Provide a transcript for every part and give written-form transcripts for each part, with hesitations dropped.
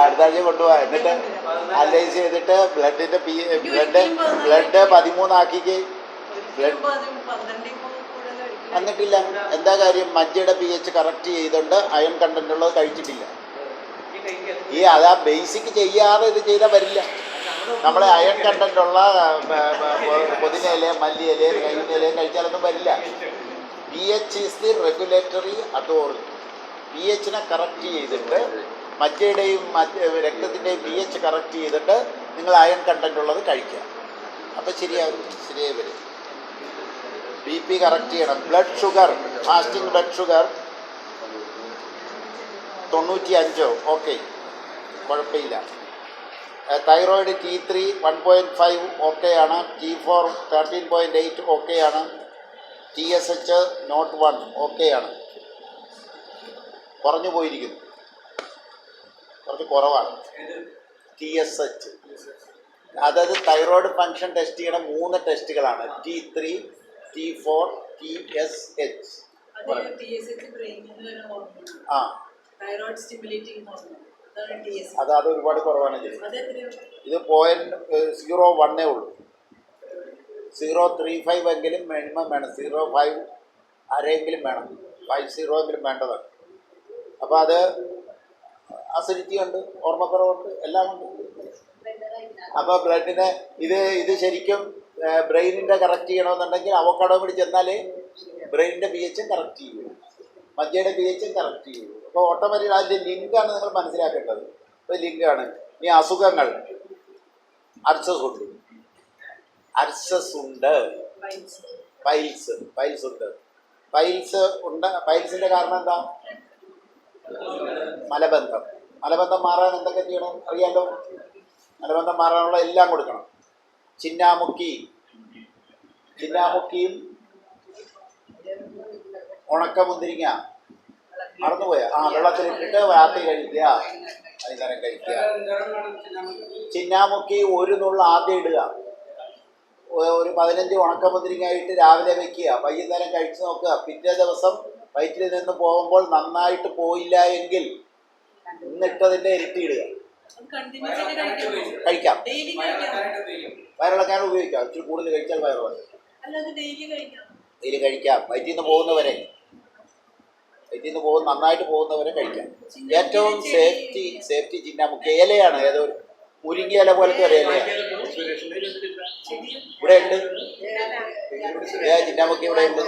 അടുത്ത ആഴ്ച കൊണ്ടുപോവാ. എന്നിട്ട് അനലൈസ് ചെയ്തിട്ട് ബ്ലഡ് 13 ആക്കിക്ക്. വന്നിട്ടില്ല. എന്താ കാര്യം? മജ്ജയുടെ pH കറക്റ്റ് ചെയ്തുകൊണ്ട് അയൺ കണ്ടന്റ് ഉള്ളത് കഴിച്ചിട്ടില്ല. അതാ ബേസിക് ചെയ്യാതെ ഇത് ചെയ്താൽ വരില്ല. നമ്മളെ അയൺ കണ്ടന്റ് ഉള്ള പുതിനയില, മല്ലിയില, കൈയില കഴിച്ചാലൊന്നും വരില്ല. pH is the regulatory authority. pH-നെ കറക്റ്റ് ചെയ്തിട്ട് മജ്ജയുടെയും രക്തത്തിൻ്റെയും pH കറക്റ്റ് ചെയ്തിട്ട് നിങ്ങൾ അയൺ കണ്ടന്റ് ഉള്ളത് കഴിക്കുക. അപ്പം ശരിയായി വരും. BP കറക്റ്റ് ചെയ്യണം. Blood sugar, fasting blood sugar 95, okay, കുഴപ്പമില്ല. തൈറോയിഡ് T3 1.5 ഓക്കെ ആണ്. T4 13.8 ഓക്കെ ആണ്. TSH നോട്ട് 1 ഓക്കെ ആണ്. കുറഞ്ഞു പോയിരിക്കുന്നു, കുറച്ച് കുറവാണ്. TSH അതായത് തൈറോയിഡ് ഫങ്ഷൻ ടെസ്റ്റ് ചെയ്യണ 3 ടെസ്റ്റുകളാണ്. T3, T4, TSH. അത് ഒരുപാട് കുറവാണ്. ഇത് 0.01 ഉള്ളൂ. 0.35 എങ്കിലും മിനിമം വേണം. 0.5 അരയെങ്കിലും വേണം. 50 എങ്കിലും വേണ്ടതാണ്. അപ്പോൾ അത് അസിഡിറ്റി ഉണ്ട്, ഓർമ്മക്കുറവുണ്ട്, എല്ലാം ഉണ്ട്. അപ്പോൾ ബ്ലഡിന് ഇത് ശരിക്കും ബ്രെയിനിൻ്റെ കറക്റ്റ് ചെയ്യണമെന്നുണ്ടെങ്കിൽ അവക്കാഡോ കൂടി ചെന്നാലേ ബ്രെയിനിൻ്റെ pH കറക്റ്റ് ചെയ്യൂ, മജ്ജയുടെ pH കറക്റ്റ് ചെയ്യൂ. അപ്പോൾ ഓട്ടോമാറ്റിക് അതിൻ്റെ ലിങ്കാണ് നിങ്ങൾ മനസ്സിലാക്കേണ്ടത്. അപ്പോൾ ലിങ്കാണ്. ഈ അസുഖങ്ങൾ അർസസ് ഉണ്ട്, പൈൽസ് ഉണ്ട്. പൈൽസിൻ്റെ കാരണം എന്താ? മലബന്ധം മാറാൻ എന്തൊക്കെ ചെയ്യണം അറിയാലോ. മലബന്ധം മാറാനുള്ള എല്ലാം കൊടുക്കണം. ചിന്നാമുക്കിയും ഉണക്കമുന്തിരിങ്ങ മറന്നുപോയ വെള്ളത്തിലിട്ടിട്ട് രാത്രി കഴിക്കുക, വൈകുന്നേരം കഴിക്കുക. ചിന്നാമുക്കി ഒരു നുള്ള ആദ്യം ഇടുക. ഒരു 15 ഉണക്കമുന്തിരിങ്ങായിട്ട് രാവിലെ വെക്കുക, വൈകുന്നേരം കഴിച്ചു നോക്കുക. പിറ്റേ ദിവസം വയറ്റിൽ നിന്ന് പോകുമ്പോൾ നന്നായിട്ട് പോയില്ല എങ്കിൽ ഇന്നിട്ടതിൻ്റെ ഇരട്ടി ഇടുക. കഴിക്കാം. വയറിളക്കാൻ ഉപയോഗിക്കാം. ഇച്ചിരി കൂടുതൽ കഴിച്ചാൽ വയറിളക്കും. ഡെയിലി കഴിക്കാം. വയറ്റിൽ നിന്ന് പോകുന്നവരെ നന്നായിട്ട് പോകുന്നവരെ കഴിക്കാം. ഏറ്റവും സേഫ്റ്റി ചിന്നാമുക്കി ഇലയാണ്. ഏതോ മുരിങ്ങ ഇല പോലത്തെ ഒരു ഇലയാണ്. ഇവിടെ ഉണ്ട് ചിന്നാമുക്കി, ഇവിടെ ഉണ്ട്.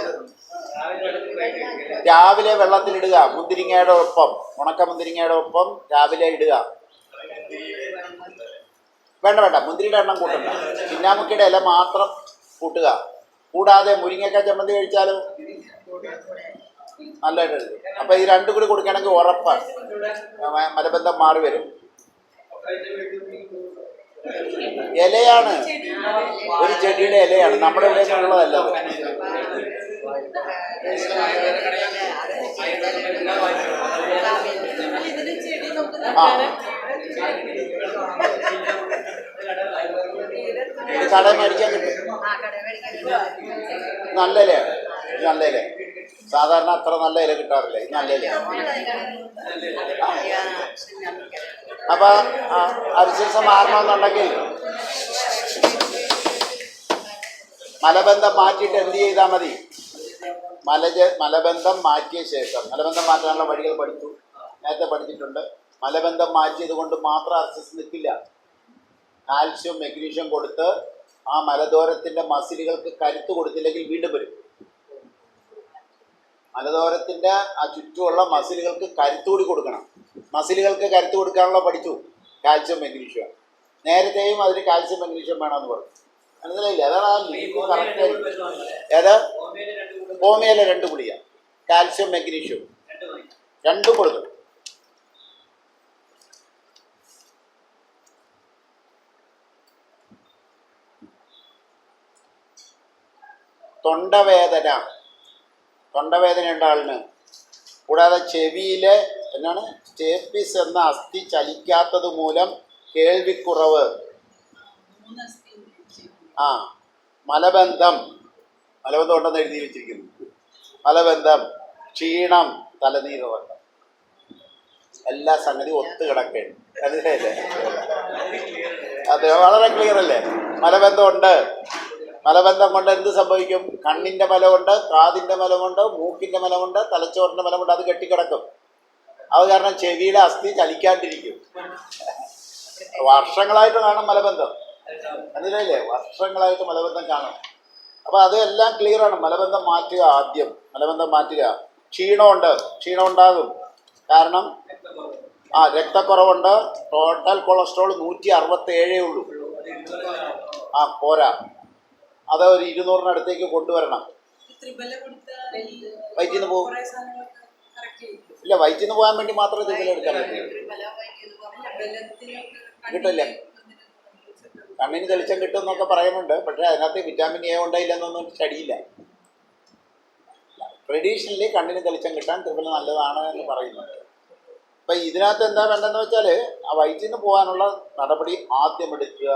രാവിലെ വെള്ളത്തിലിടുക. മുന്തിരിങ്ങയുടെ ഒപ്പം, ഉണക്കമുന്തിരിങ്ങയുടെ ഒപ്പം രാവിലെ ഇടുക. വേണ്ട മുന്തിരിയുടെ എണ്ണം കൂട്ടണ്ട. ചിന്നാമുക്കിയുടെ ഇല മാത്രം കൂട്ടുക. കൂടാതെ മുരിങ്ങക്ക ചമ്മന്തി കഴിച്ചാലും നല്ലതായിട്ട് എടുക്കും. അപ്പം ഇത് രണ്ടും കൂടി കൊടുക്കുകയാണെങ്കിൽ ഉറപ്പാണ് മലബന്ധം മാറി വരും. ഇലയാണ്, ഒരു ചെടിയുടെ ഇലയാണ്, നമ്മുടെ ഇവിടെ ഉള്ളതല്ല. ഇത് കടയിൽ മേടിക്കാൻ കിട്ടും. നല്ല ഇലയാണ്. സാധാരണ അത്ര നല്ല ഇല കിട്ടാറില്ല. ഇത് നല്ല ഇല. അപ്പൊ അരിശിൽസം മാറണമെന്നുണ്ടെങ്കിൽ മലബന്ധം മാറ്റിയിട്ട് എന്ത് ചെയ്താൽ മതി? മലബന്ധം മാറ്റിയ ശേഷം, മലബന്ധം മാറ്റാനുള്ള വഴികൾ നേരത്തെ പഠിച്ചിട്ടുണ്ട്. മലബന്ധം മാറ്റിയത് കൊണ്ട് മാത്രം അർസിസ് നിൽക്കില്ല. കാൽസ്യം, മെഗ്നീഷ്യം കൊടുത്ത് ആ മലദ്വാരത്തിൻ്റെ മസിലുകൾക്ക് കരുത്ത് കൊടുത്തില്ലെങ്കിൽ വീണ്ടും വരും. മലദ്വാരത്തിൻ്റെ ആ ചുറ്റുമുള്ള മസിലുകൾക്ക് കരുത്തുകൂടി കൊടുക്കണം. മസിലുകൾക്ക് കരുത്ത് കൊടുക്കാനുള്ള പഠിച്ചു കാൽസ്യം, മെഗ്നീഷ്യം. നേരത്തെയും അതിന് കാൽസ്യം, മെഗ്നീഷ്യം വേണമെന്ന് പറഞ്ഞു. മനസ്സിലായില്ല? അതാണ് ആ ലിങ്ക് കറക്റ്റ്. ഏത്? ഹോമിയോയിലെ 2 ഗുളിക, കാൽസ്യം, മെഗ്നീഷ്യം രണ്ടും കൊടുക്കണം. തൊണ്ടവേദന ഉണ്ട് ആളിന്. കൂടാതെ ചെവിയിൽ സ്റ്റേപ്പിസ് എന്ന അസ്ഥി ചലിക്കാത്തത് മൂലം കേൾവിക്കുറവ്. മലബന്ധം ഉണ്ടെന്ന് എഴുതി വെച്ചിരിക്കുന്നു. മലബന്ധം, ക്ഷീണം, തലനീരിറക്കം. എല്ലാ സംഗതി ഒത്തു കിടക്കുകയാണ്. മനസ്സിലായില്ലേ? അത് വളരെ ക്ലിയർ അല്ലേ? മലബന്ധമുണ്ട്. മലബന്ധം കൊണ്ട് എന്ത് സംഭവിക്കും? കണ്ണിൻ്റെ മലമുണ്ട്, കാതിൻ്റെ മലമുണ്ട്, മൂക്കിൻ്റെ മലമുണ്ട്, തലച്ചോറിൻ്റെ മലമുണ്ട്. അത് കെട്ടിക്കിടക്കും. അത് കാരണം ചെവിയിലെ അസ്ഥി ചലിക്കാണ്ടിരിക്കും. വർഷങ്ങളായിട്ട് കാണും മലബന്ധം. മനസ്സിലായില്ലേ? വർഷങ്ങളായിട്ട് മലബന്ധം കാണും. അപ്പോൾ അതെല്ലാം ക്ലിയറാണ്. മലബന്ധം മാറ്റുക. ആദ്യം മലബന്ധം മാറ്റുക. ക്ഷീണമുണ്ട്, ക്ഷീണം ഉണ്ടാകും. കാരണം രക്തക്കുറവുണ്ട്. ടോട്ടൽ കൊളസ്ട്രോൾ 167 ഉള്ളൂ. പോരാ, അത് ഒരു 200-നടുത്തേക്ക് കൊണ്ടുവരണം. വയറ്റിൽ നിന്ന് പോകും. ഇല്ല, വയറ്റിൽ നിന്ന് പോകാൻ വേണ്ടി മാത്രമേ ത്രിബല എടുക്കാൻ പറ്റുള്ളൂ. കിട്ടില്ല. കണ്ണിന് തെളിച്ചം കിട്ടും എന്നൊക്കെ പറയുന്നുണ്ട്. പക്ഷേ അതിനകത്ത് വിറ്റാമിൻ എ ഉണ്ടായില്ലെന്നൊന്നും സ്റ്റഡിയില്ല. ട്രഡീഷണലി കണ്ണിന് തെളിച്ചം കിട്ടാൻ ത്രിബല നല്ലതാണ് എന്ന് പറയുന്നുണ്ട്. അപ്പം ഇതിനകത്ത് എന്താ വേണ്ടതെന്ന് വെച്ചാൽ ആ വയറ്റിൽ നിന്ന് പോകാനുള്ള നടപടി ആദ്യം എടുക്കുക.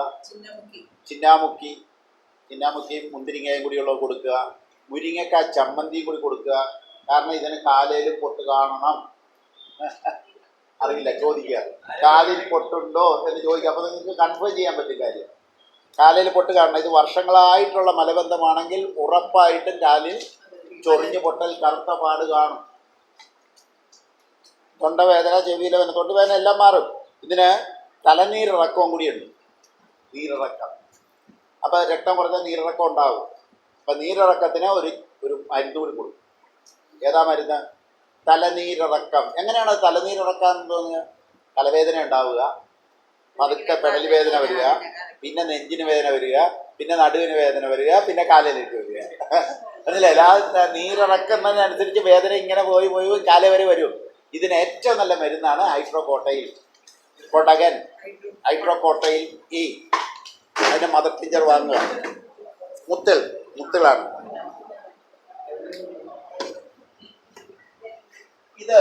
ചിന്നാമുക്കിയും മുന്തിരിങ്ങയും കൂടിയുള്ളത് കൊടുക്കുക. മുരിങ്ങക്കാ ചമ്മന്തിയും കൂടി കൊടുക്കുക. കാരണം ഇതിന് കാലയിൽ പൊട്ട് കാണണം. അറിയില്ല, ചോദിക്കുക. കാലിൽ പൊട്ടുണ്ടോ എന്ന് ചോദിക്കുക. അപ്പോൾ നിങ്ങൾക്ക് കൺഫേം ചെയ്യാൻ പറ്റും കാര്യം. കാലയിൽ പൊട്ട് കാണണം. ഇത് വർഷങ്ങളായിട്ടുള്ള മലബന്ധമാണെങ്കിൽ ഉറപ്പായിട്ടും കാലിൽ ചൊറിഞ്ഞു പൊട്ടൽ, കറുത്ത പാട് കാണും. തൊണ്ടവേദന, ചെവിയിലെ വേദന, തൊണ്ടവേദന എല്ലാം മാറും. ഇതിന് തലനീരിറക്കവും കൂടിയുണ്ട്. നീരിറക്കം. അപ്പോൾ രക്തം കുറഞ്ഞാൽ നീരിറക്കം ഉണ്ടാകും. അപ്പം നീരിറക്കത്തിന് ഒരു മരുന്ന് കൂടി കൊടുക്കും. ഏതാ മരുന്ന്? തലനീരിറക്കം. എങ്ങനെയാണ് തലനീരിറക്കാൻ തോന്നുക? തലവേദന ഉണ്ടാവുക, പതുക്കെ പെടൽ വേദന വരിക, പിന്നെ നെഞ്ചിന് വേദന വരിക, പിന്നെ നടുവിന് വേദന വരിക, പിന്നെ കാലിലേക്ക് വരിക. മനസ്സിലായില്ല? ആ നീരിറക്കുന്നതിനനുസരിച്ച് വേദന ഇങ്ങനെ പോയി കാല വരെ വരും. ഇതിന് ഏറ്റവും നല്ല മരുന്നാണ് ഹൈഡ്രോകോട്ടയിൽ കൊടകൻ. ഹൈഡ്രോകോട്ടയിൽ ഈ അതിൻ്റെ മദർ ടിഞ്ചർ വാങ്ങുക. മുത്തിളാണ് ഇത്.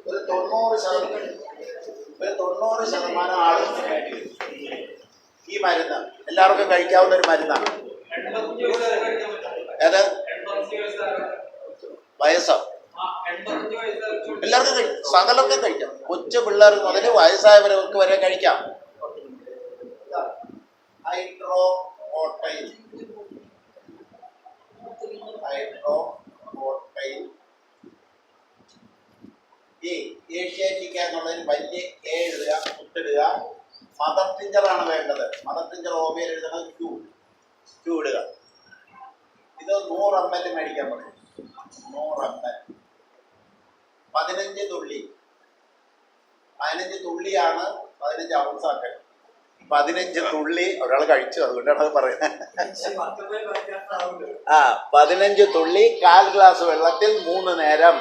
ഒരു 90% ആളുകൾക്ക് വേണ്ടി ഈ മരുന്ന് എല്ലാവർക്കും കഴിക്കാവുന്ന ഒരു മരുന്നാണ്. ഏത് വയസ്സോ? എല്ലാവർക്കും സകലർക്കും കഴിക്കാം. കൊച്ചു പിള്ളേർ മുതൽ വയസ്സായവർക്ക് വരെ കഴിക്കാം. ഹൈഡ്രോകോട്ടയിൽ ഏഷ്യാറ്റിക്ക എന്നുള്ളതിന് വലിയ എ എഴുതുക, കുത്തിടുക. മദർ ടിഞ്ചറാണ് വേണ്ടത്. മദർ ടിഞ്ചർ ഓബിയൽ എഴുതുന്നത് ക്യൂ ഇടുക. ഇത് 100 ml മേടിക്കാൻ പറയും. 100 ml 15 തുള്ളി. 15 തുള്ളിയാണ് 15 ounce ആക്കൽ. 15 തുള്ളി ഒരാൾ കഴിച്ചു, അതുകൊണ്ടാണ് അത് പറയുന്നത്. 15 തുള്ളി 1/4 ഗ്ലാസ് വെള്ളത്തിൽ 3 നേരം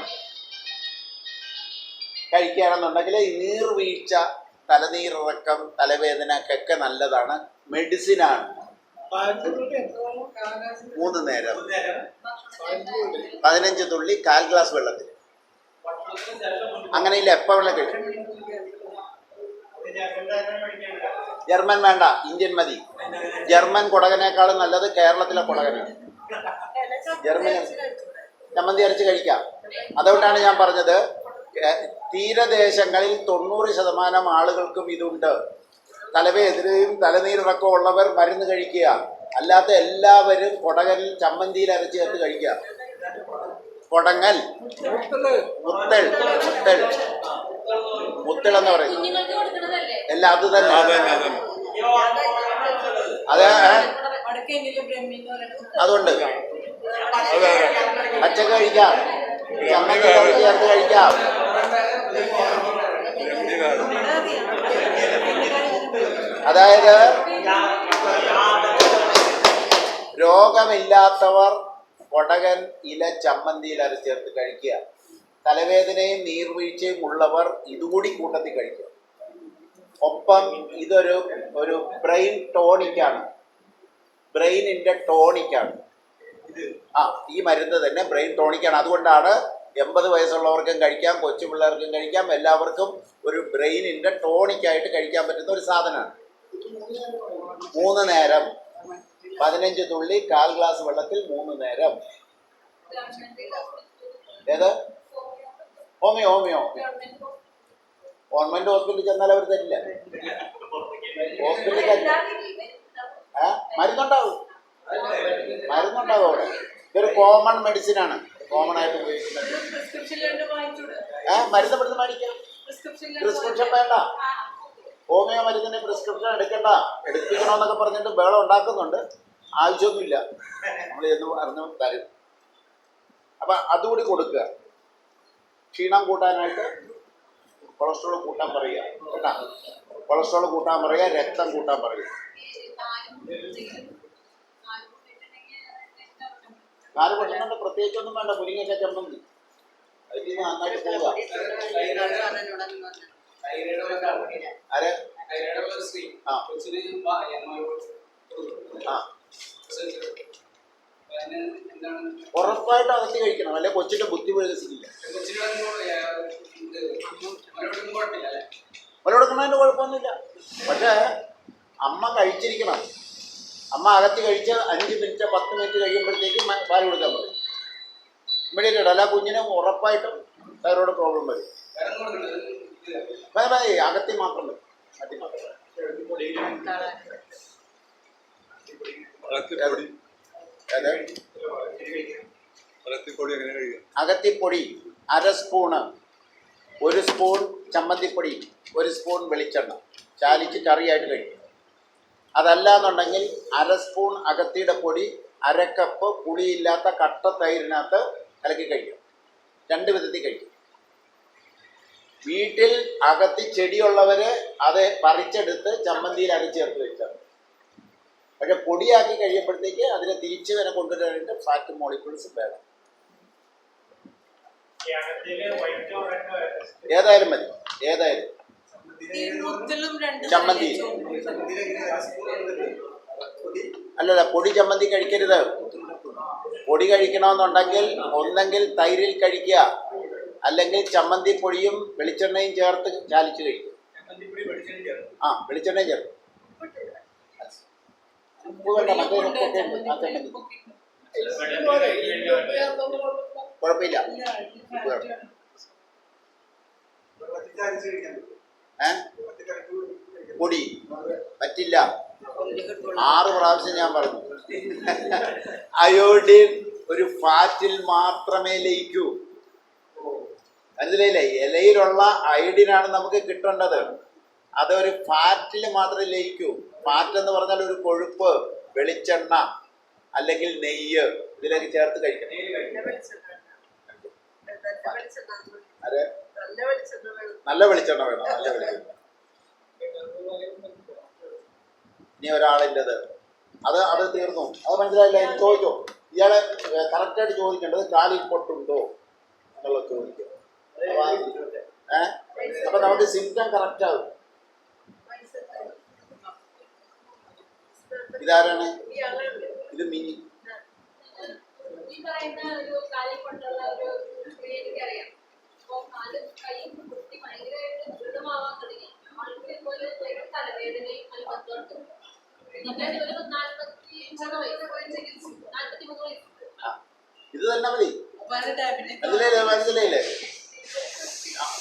കഴിക്കുകയാണെന്നുണ്ടെങ്കിൽ ഈ നീർവീഴ്ച, തലനീരിറക്കം, തലവേദനക്കൊക്കെ നല്ലതാണ്. മെഡിസിനാണ്. 3 നേരം 15 തുള്ളി 1/4 ഗ്ലാസ് വെള്ളത്തിൽ. അങ്ങനെയില്ല, എപ്പോൾ വെള്ളം കഴിക്കും. ജർമ്മൻ വേണ്ട, ഇന്ത്യൻ മതി. ജർമ്മൻ കുടകനേക്കാളും നല്ലത് കേരളത്തിലെ കുടകനാണ്. ജർമ്മനി ചമ്മന്തി അരച്ച് കഴിക്കാം. അതുകൊണ്ടാണ് ഞാൻ പറഞ്ഞത് തീരദേശങ്ങളിൽ 90% ആളുകൾക്കും ഇതുണ്ട്. തലവേദനയും തലനീരിറക്കവും ഉള്ളവർ മരുന്ന് കഴിക്കുക. അല്ലാത്ത എല്ലാവരും കുടകനിൽ ചമ്മന്തിയിൽ അരച്ച് ചേർത്ത് കഴിക്കുക. കൊടങ്ങൽ, മുത്തൾ എന്ന് പറയും. എല്ലാം അത് തന്നെ. അത് അതുകൊണ്ട് പച്ചക്ക് കഴിക്കാം, ചമ്മന്തി ചേർത്ത് കഴിക്കാം. അതായത് രോഗമില്ലാത്തവർ കൊടകൻ ഇല ചമ്മന്തിയിൽ അരച്ച് ചേർത്ത് കഴിക്കുക. തലവേദനയും നീർവീഴ്ചയും ഉള്ളവർ ഇതുകൂടി കൂട്ടത്തിൽ കഴിക്കുക. ഒപ്പം ഇതൊരു ബ്രെയിൻ ടോണിക്കാണ്. ബ്രെയിനിൻ്റെ ടോണിക്കാണ്. ഈ മരുന്ന് തന്നെ ബ്രെയിൻ ടോണിക്കാണ്. അതുകൊണ്ടാണ് 80 വയസ്സുള്ളവർക്കും കഴിക്കാം, കൊച്ചു പിള്ളേർക്കും കഴിക്കാം. എല്ലാവർക്കും ഒരു ബ്രെയിനിൻ്റെ ടോണിക്കായിട്ട് കഴിക്കാൻ പറ്റുന്ന ഒരു സാധനമാണ്. 3 നേരം 15 തുള്ളി 1/4 ഗ്ലാസ് വെള്ളത്തിൽ 3 നേരം. ഏത് ഹോമിയോ ഗവൺമെന്റ് ഹോസ്പിറ്റലിൽ ചെന്നാൽ അവർ തരില്ല. ഹോസ്പിറ്റലിൽ മരുന്നുണ്ടാവും അവിടെ. ഇതൊരു കോമൺ മെഡിസിൻ ആണ്, കോമൺ ആയിട്ട് ഉപയോഗിക്കുന്നത്. മരുന്ന് ഇവിടുന്ന് മേടിക്കാം, പ്രിസ്ക്രിപ്ഷൻ വേണ്ട. ഹോമിയോ മരുന്നിന് പ്രിസ്ക്രിപ്ഷൻ എടുപ്പിക്കണമെന്നൊക്കെ പറഞ്ഞിട്ട് ബഹളം ഉണ്ടാക്കുന്നുണ്ട്. ആവശ്യമൊന്നുമില്ല, നമ്മൾ എന്ന് അറിഞ്ഞ് തരും. അപ്പം അതുകൂടി കൊടുക്കുക. ക്ഷീണം കൂട്ടാനായിട്ട് കൊളസ്ട്രോൾ കൂട്ടാൻ പറയുക കേട്ടാ. കൊളസ്ട്രോൾ കൂട്ടാൻ പറയുക, രക്തം കൂട്ടാൻ പറയുക. കാല് പൊട്ടുന്നുണ്ട്, പ്രത്യേകിച്ചൊന്നും വേണ്ട. മുരിങ്ങയൊക്കെ ചമ്മന്തി അതിൽ നന്നായിട്ട് പോവുക. ആരെ ഉറപ്പായിട്ട് അകത്തി കഴിക്കണം, അല്ലെ കൊച്ചിന്റെ ബുദ്ധി വികസിക്കില്ല. മുല കൊടുക്കുന്നതിന്റെ കുഴപ്പമൊന്നുമില്ല. പക്ഷേ അമ്മ കഴിച്ചിരിക്കണം. അമ്മ അകത്തി കഴിച്ച് 5 മിനിറ്റ് 10 മിനിറ്റ് കഴിയുമ്പോഴത്തേക്കും പാല് കൊടുക്കാൻ പറയും. ഇമ്മീഡിയറ്റ് അല്ല, കുഞ്ഞിന് ഉറപ്പായിട്ടും തൈറോയ്ഡ് പ്രോബ്ലം വരും. അകത്തി മാത്രം വരും, അകത്തി മാത്രം. അകത്തിപ്പൊടി 1/2 സ്പൂണ്, 1 സ്പൂൺ ചമ്മന്തിപ്പൊടി, 1 സ്പൂൺ വെളിച്ചെണ്ണ ചാലിച്ച് കറിയായിട്ട് കഴിക്കും. അതല്ല എന്നുണ്ടെങ്കിൽ 1/2 സ്പൂൺ അകത്തിയുടെ പൊടി, 1/2 കപ്പ് പുളിയില്ലാത്ത കട്ട തൈരിനകത്ത് കലക്കി കഴിക്കും. 2 വിധത്തിൽ കഴിക്കും. വീട്ടിൽ അകത്തി ചെടിയുള്ളവർ അത് പറിച്ചെടുത്ത് ചമ്മന്തിയിൽ അരച്ചേർത്ത് വെച്ചാൽ. പക്ഷെ പൊടിയാക്കി കഴിയുമ്പോഴത്തേക്ക് അതിനെ തിരിച്ച് വരെ കൊണ്ടുവരാനായിട്ട് ഫാറ്റ് മോളിക്യൂൾസ് വേണം. ഏതായാലും മതി, ഏതായാലും ചമ്മന്തി അല്ലല്ല, പൊടി ചമ്മന്തി കഴിക്കരുത്. പൊടി കഴിക്കണമെന്നുണ്ടെങ്കിൽ ഒന്നെങ്കിൽ തൈരിൽ കഴിക്കുക, അല്ലെങ്കിൽ ചമ്മന്തി പൊടിയും വെളിച്ചെണ്ണയും ചേർത്ത് ചാലിച്ച് കഴിക്കും. വെളിച്ചെണ്ണയും ചേർത്ത്. ഉപ്പ് വേണ്ട, മറ്റേ ഉപ്പൊക്കെ ഉണ്ട്. ആ ചമ്മന്തി കുഴപ്പമില്ല. പൊടി പറ്റില്ല. 6 പ്രാവശ്യം ഞാൻ പറഞ്ഞു. അയോഡിൻ ഒരു ഫാറ്റിൽ മാത്രമേ ലയിക്കൂ. മനസ്സിലായില്ലേ? ഇലയിലുള്ള അയോഡിനാണ് നമുക്ക് കിട്ടേണ്ടത്. അതൊരു ഫാറ്റിൽ മാത്രമേ ലയിക്കൂ. ഫാറ്റ് എന്ന് പറഞ്ഞാൽ ഒരു കൊഴുപ്പ്, വെളിച്ചെണ്ണ അല്ലെങ്കിൽ നെയ്യ് ഇതിലേക്ക് ചേർത്ത് കഴിക്കണം. അതെ, നല്ല വെളിച്ചെണ്ണ വേണം, നല്ല വെളിച്ചെണ്ണ. ഇനി ഒരാളിൻ്റെത് അത് തീർന്നു. അത് മനസ്സിലായില്ല, എനിക്ക് ചോദിച്ചോ. ഇയാളെ കറക്റ്റായിട്ട് ചോദിക്കേണ്ടത് കാലിൽ പൊട്ടുണ്ടോ എന്നുള്ളത് ചോദിക്കും. അപ്പൊ നമുക്ക് സിംറ്റം കറക്റ്റ് ആകും. ഇതാരാണ്? ഇത് മിനി. ഇത് തന്നെ മതി. മനസ്സിലായില്ലേ?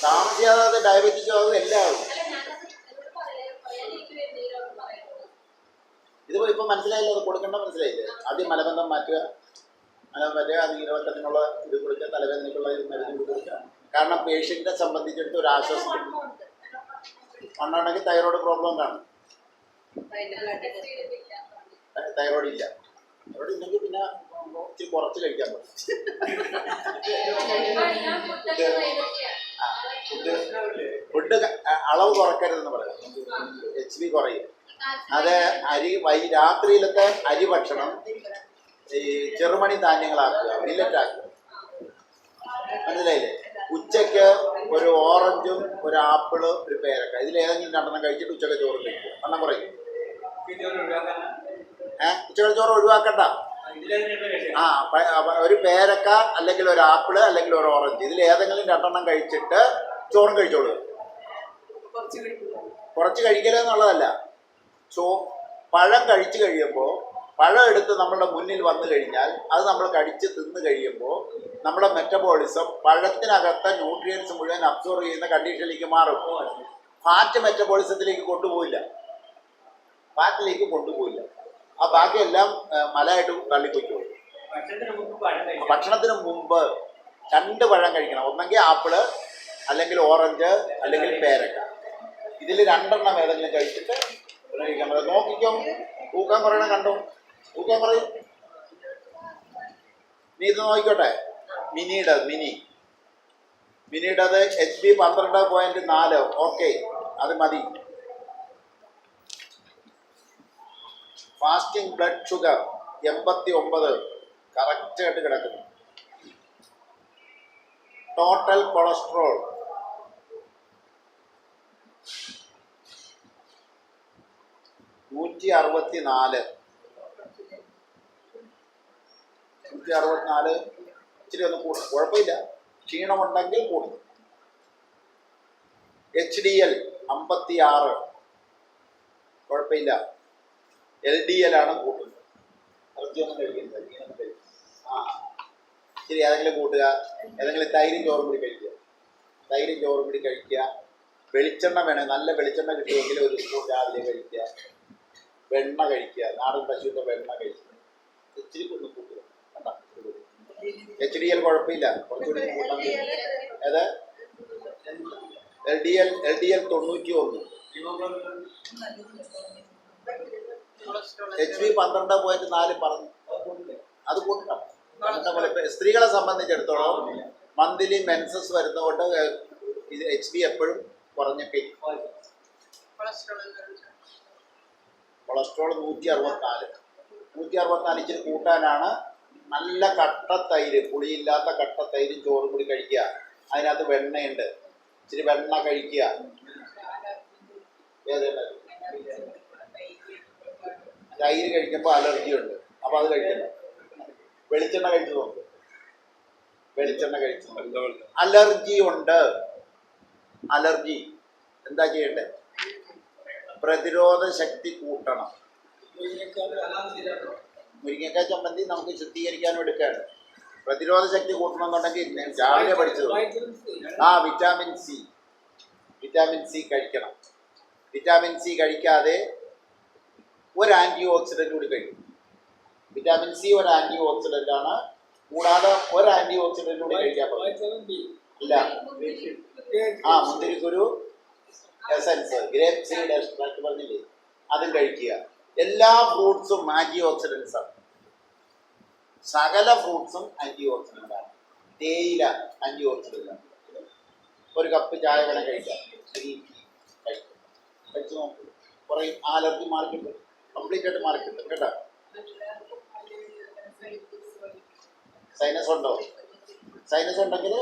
താമസിയാതെ ഡയബറ്റിക്കോ അത് എല്ലാം ആവും. ഇതിപ്പോ ഇപ്പൊ മനസ്സിലായില്ലേ? അത് കൊടുക്കേണ്ട മനസ്സിലായില്ലേ? ആദ്യം മലബന്ധം മാറ്റുക, അത് നീരവട്ടത്തിനുള്ള ഇത് കൊടുക്കുക, തലവേദനയ്ക്കുള്ള ഇത് മരുന്ന് കൊടുക്കുക. കാരണം പേഷ്യന്റിനെ സംബന്ധിച്ചിടത്ത് ഒരു ആശ്വാസം. മണ്ണുണ്ടെങ്കിൽ തൈറോയ്ഡ് പ്രോബ്ലം കാണും. തൈറോയ്ഡ് ഇല്ല. തൈറോയ്ഡ് ഇല്ലെങ്കിൽ പിന്നെ ഇച്ചിരി കുറച്ച് കഴിക്കാൻ പറ്റും. ഫുഡ് അളവ് കുറക്കരുതെന്ന് പറയാം. HB കുറയും. അത് രാത്രിയിലത്തെ അരി ഭക്ഷണം ഈ ചെറുമണി ധാന്യങ്ങളാക്കുക, മില്ലറ്റാക്കുക. മനസ്സിലായില്ലേ? ഉച്ചയ്ക്ക് ഒരു ഓറഞ്ചും ഒരു ആപ്പിള് ഒരു പേരക്ക, ഇതിലേതെങ്കിലും 2 കഴിച്ചിട്ട് ഉച്ചക്ക് ചോറ് കഴിക്കുക. വണ്ണം കുറയും. ഉച്ചക്ക് ചോറ് ഒഴിവാക്കണ്ട. ഒരു പേരക്ക അല്ലെങ്കിൽ ഒരു ആപ്പിള് അല്ലെങ്കിൽ ഒരു ഓറഞ്ച്, ഇതിലേതെങ്കിലും 2 കഴിച്ചിട്ട് ചോറും കഴിച്ചോളൂ. കുറച്ച് കഴിക്കലെന്നുള്ളതല്ല. പഴം കഴിച്ചു കഴിയുമ്പോൾ പഴം എടുത്ത് നമ്മുടെ മുന്നിൽ വന്നു കഴിഞ്ഞാൽ അത് നമ്മൾ കടിച്ച് തിന്ന് കഴിയുമ്പോൾ നമ്മുടെ മെറ്റബോളിസം പഴത്തിനകത്തെ ന്യൂട്രിയൻസ് മുഴുവൻ അബ്സോർവ് ചെയ്യുന്ന കണ്ടീഷനിലേക്ക് മാറും. ഫാറ്റ് മെറ്റബോളിസത്തിലേക്ക് കൊണ്ടുപോയില്ല, ഫാറ്റിലേക്ക് കൊണ്ടുപോയില്ല. ആ ബാക്കിയെല്ലാം മലയായിട്ട് തള്ളിപ്പോയിക്കോളും. ഭക്ഷണത്തിന് മുമ്പ് 2 പഴം കഴിക്കണം. ഒന്നെങ്കിൽ ആപ്പിള്, അല്ലെങ്കിൽ ഓറഞ്ച്, അല്ലെങ്കിൽ പേരക്ക. ഇതിൽ 2 ഏതെങ്കിലും കഴിച്ചിട്ട് കഴിക്കാൻ പറയാം. നോക്കിക്കോ, തൂക്കാൻ പറയണം. കണ്ടോ, തൂക്കാൻ പറയും. നീ ഇത് നോക്കിക്കോട്ടെ. മിനിയുടെ അത് HB 12.4. ഓക്കെ, അത് മതി. ഫാസ്റ്റിംഗ് ബ്ലഡ് ഷുഗർ 89 കറക്റ്റായിട്ട് കിടക്കുന്നു. Total cholesterol 164. 164 ഇച്ചിരി ഒന്ന് കൂടും, കുഴപ്പമില്ല. ക്ഷീണമുണ്ടെങ്കിൽ കൂടും. HDL 56, കുഴപ്പമില്ല. LDL ആണ് കൂട്ടുന്നത്. ഇറച്ചിയൊന്നും കഴിക്കുന്നത്, ആ ശരി. ഏതെങ്കിലും കൂട്ടുക, ഏതെങ്കിലും തൈരും ചോറും കൂടി കഴിക്കുക. വെളിച്ചെണ്ണ വേണേ, നല്ല വെളിച്ചെണ്ണ കിട്ടുമെങ്കിൽ ഒരു സ്പൂൺ രാവിലെ കഴിക്കുക. വെണ്ണ കഴിക്കുക, നാടൻ പശുവിൻ്റെ വെണ്ണ കഴിക്കുക. ഇച്ചിരി ഒന്ന് കൂട്ടുക. HDL കുഴപ്പമില്ല, കുറച്ചുകൂടി കൂട്ടാൻ. ഏത് LDL 91. HB 12.4 പറഞ്ഞു. അത് കൂട്ടണം. സ്ത്രീകളെ സംബന്ധിച്ചിടത്തോളം മന്ത്ലി മെൻസസ് വരുന്നതുകൊണ്ട് ഇത് HB എപ്പോഴും കുറഞ്ഞൊക്കെ. കൊളസ്ട്രോൾ 164 ഇച്ചിരി കൂട്ടാനാണ്. നല്ല കട്ട തൈര്, പുളിയില്ലാത്ത കട്ട തൈരും ചോറും കൂടി കഴിക്കുക. അതിനകത്ത് വെണ്ണയുണ്ട്, ഇച്ചിരി വെണ്ണ കഴിക്കുക. തൈര് കഴിക്കുമ്പോൾ അലർജി ഉണ്ട്, അപ്പോൾ അത് കഴിക്കണം. വെളിച്ചെണ്ണ കഴിച്ചു നോക്കും. അലർജി ഉണ്ട്. എന്താ ചെയ്യണ്ടേ? പ്രതിരോധ ശക്തി കൂട്ടണം. മുരിങ്ങക്കായ ചമ്മന്തി നമുക്ക് ശുദ്ധീകരിക്കാനും എടുക്കുകയാണ്. പ്രതിരോധ ശക്തി കൂട്ടണമെന്നുണ്ടെങ്കിൽ രാവിലെ പഠിച്ചത് വിറ്റാമിൻ സി കഴിക്കണം. വിറ്റാമിൻ സി കഴിക്കാതെ ഒരു ആൻറ്റി ഓക്സിഡൻറ്റ് കൂടി കഴിക്കും. വിറ്റാമിൻ സി ഒരു ആൻറ്റി ഓക്സിഡൻ്റ് ആണ്. കൂടാതെ ഒരു ആൻറ്റി ഓക്സിഡൻറ്റ് കൂടി കഴിക്കാൻ പറ്റും. ഇല്ല, മുന്തിരിക്കുരു എസൻസ്, ഗ്രേപ്പ് സീഡ് എക്സ്ട്രാക്ട് പറഞ്ഞില്ലേ, അതും കഴിക്കുക. എല്ലാ ഫ്രൂട്ട്സും ആൻറ്റി ഓക്സിഡൻസ് ആണ്. സകല ഫ്രൂട്ട്സും ആൻറ്റി ഓക്സിഡൻ്റ് ആണ്. തേയില ആൻറ്റി ഓക്സിഡൻ്റ് ആണ്. ഒരു കപ്പ് ചായ വേണം കഴിക്കാം. കഴിച്ചു നോക്കും, കുറേ അലർജി മാർക്കിട്ട് കംപ്ലീറ്റ് ആയിട്ട് മാർക്കിട്ട് കേട്ടോ. സൈനസ് ഉണ്ടോ? സൈനസ് ഉണ്ടെങ്കിൽ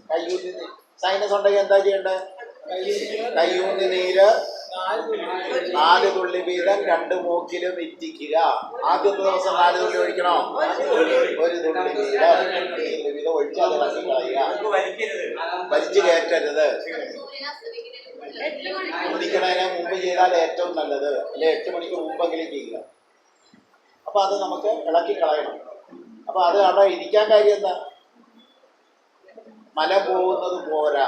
കയ്യൂന്നി, സൈനസ് ഉണ്ടെങ്കിൽ എന്താ ചെയ്യേണ്ടത്? കയ്യൂന്നി നീര് 4 തുള്ളി വീതം 2 മൂക്കിലും ഇറ്റിക്കുക. ആദ്യത്തെ ദിവസം 4 തുള്ളി ഒഴിക്കണോ? 1 തുള്ളി വീതം ഒഴിച്ചാൽ ഇളക്കി കളയുക. വലിച്ചു കയറ്റരുത്. കുടിക്കണതിന് മുമ്പ് ചെയ്താൽ ഏറ്റവും നല്ലത്. അല്ലെ 8 മണിക്ക് മുമ്പെങ്കിലും ചെയ്യുക. അപ്പൊ അത് നമുക്ക് ഇളക്കി കളയണം. അപ്പൊ അത് അവിടെ ഇരിക്കാൻ കാര്യം എന്താ? മല പോകുന്നത് പോരാ.